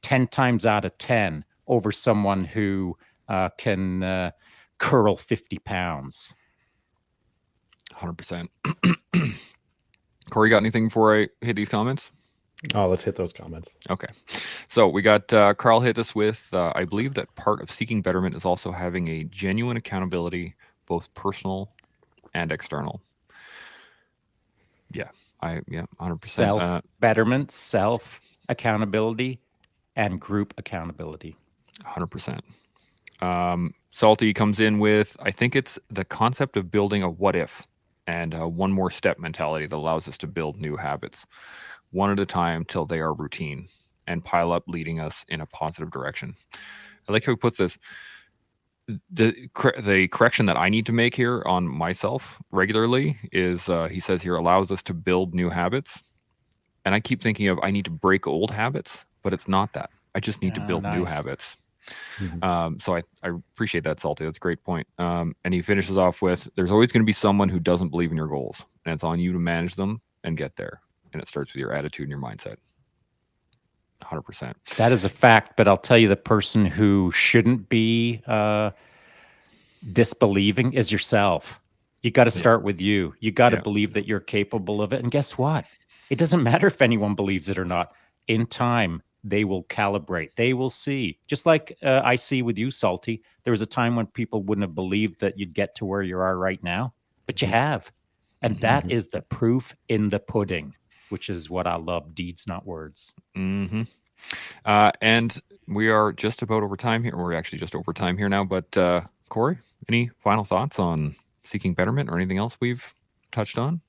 10 times out of 10 over someone who can curl 50 pounds. 100%. Cory, got anything before I hit these comments? Oh, let's hit those comments. Okay. So we got Carl hit us with, I believe that part of seeking betterment is also having a genuine accountability, both personal and external. Yeah, 100%. Self betterment, self accountability, and group accountability. 100%. Salty comes in with, I think it's the concept of building a what if and one more step mentality that allows us to build new habits one at a time till they are routine and pile up, leading us in a positive direction. I like how he puts this. The correction that I need to make here on myself regularly is he says here allows us to build new habits. And I keep thinking of I need to break old habits, but it's not that. I just need to build new habits. So I appreciate that, Salty. That's a great point. And he finishes off with, there's always going to be someone who doesn't believe in your goals, and it's on you to manage them and get there. And it starts with your attitude and your mindset. 100%. That is a fact, but I'll tell you, the person who shouldn't be disbelieving is yourself. You got to start with you. You got to believe that you're capable of it. And guess what? It doesn't matter if anyone believes it or not. In time, they will calibrate. They will see. Just like I see with you, Salty, there was a time when people wouldn't have believed that you'd get to where you are right now, but you have. And that is the proof in the pudding, which is what I love. Deeds, not words. And we are just about over time here. We're actually just over time here now. But Cory, any final thoughts on seeking betterment or anything else we've touched on?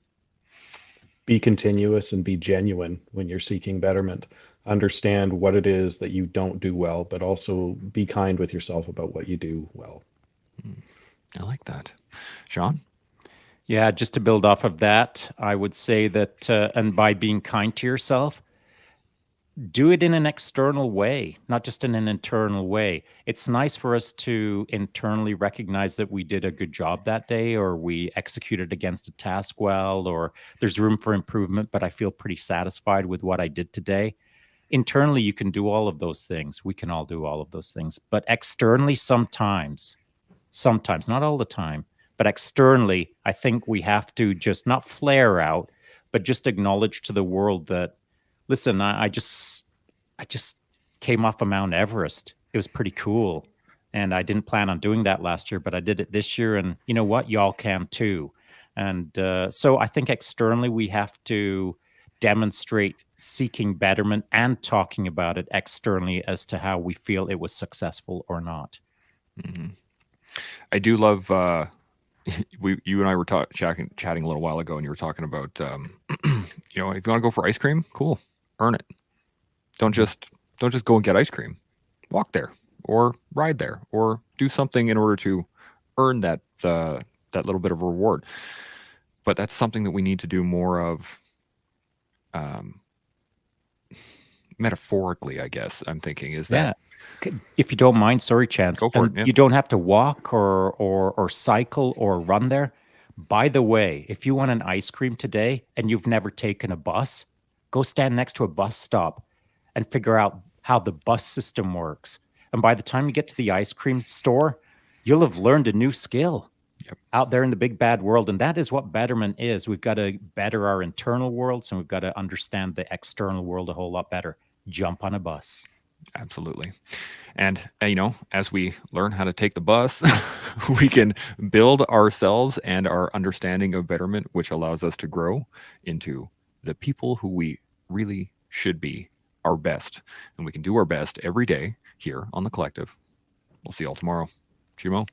Be continuous and be genuine when you're seeking betterment. Understand what it is that you don't do well, but also be kind with yourself about what you do well. I like that. Shaun? Yeah, just to build off of that, I would say that, and by being kind to yourself, do it in an external way, not just in an internal way. It's nice for us to internally recognize that we did a good job that day, or we executed against a task well, or there's room for improvement, but I feel pretty satisfied with what I did today. Internally, you can do all of those things. We can all do all of those things. But externally, sometimes, not all the time, but externally, I think we have to just not flare out, but just acknowledge to the world that, listen, I just came off of Mount Everest. It was pretty cool. And I didn't plan on doing that last year, but I did it this year. And you know what? Y'all can too. And so I think externally we have to demonstrate seeking betterment and talking about it externally as to how we feel it was successful or not. I do love you and I were chatting a little while ago, and you were talking about if you want to go for ice cream, cool, earn it. Don't just go and get ice cream. Walk there or ride there or do something in order to earn that little bit of reward. But that's something that we need to do more of. Metaphorically, I guess I'm thinking is that. If you don't mind, sorry, Chance. Go for it. Yeah. You don't have to walk or cycle or run there. By the way, if you want an ice cream today and you've never taken a bus, go stand next to a bus stop and figure out how the bus system works. And by the time you get to the ice cream store, you'll have learned a new skill out there in the big bad world. And that is what betterment is. We've got to better our internal worlds, and we've got to understand the external world a whole lot better. Jump on a bus. Absolutely. And, as we learn how to take the bus, we can build ourselves and our understanding of betterment, which allows us to grow into the people who we really should be, our best. And we can do our best every day here on The Collective. We'll see you all tomorrow. Chimo.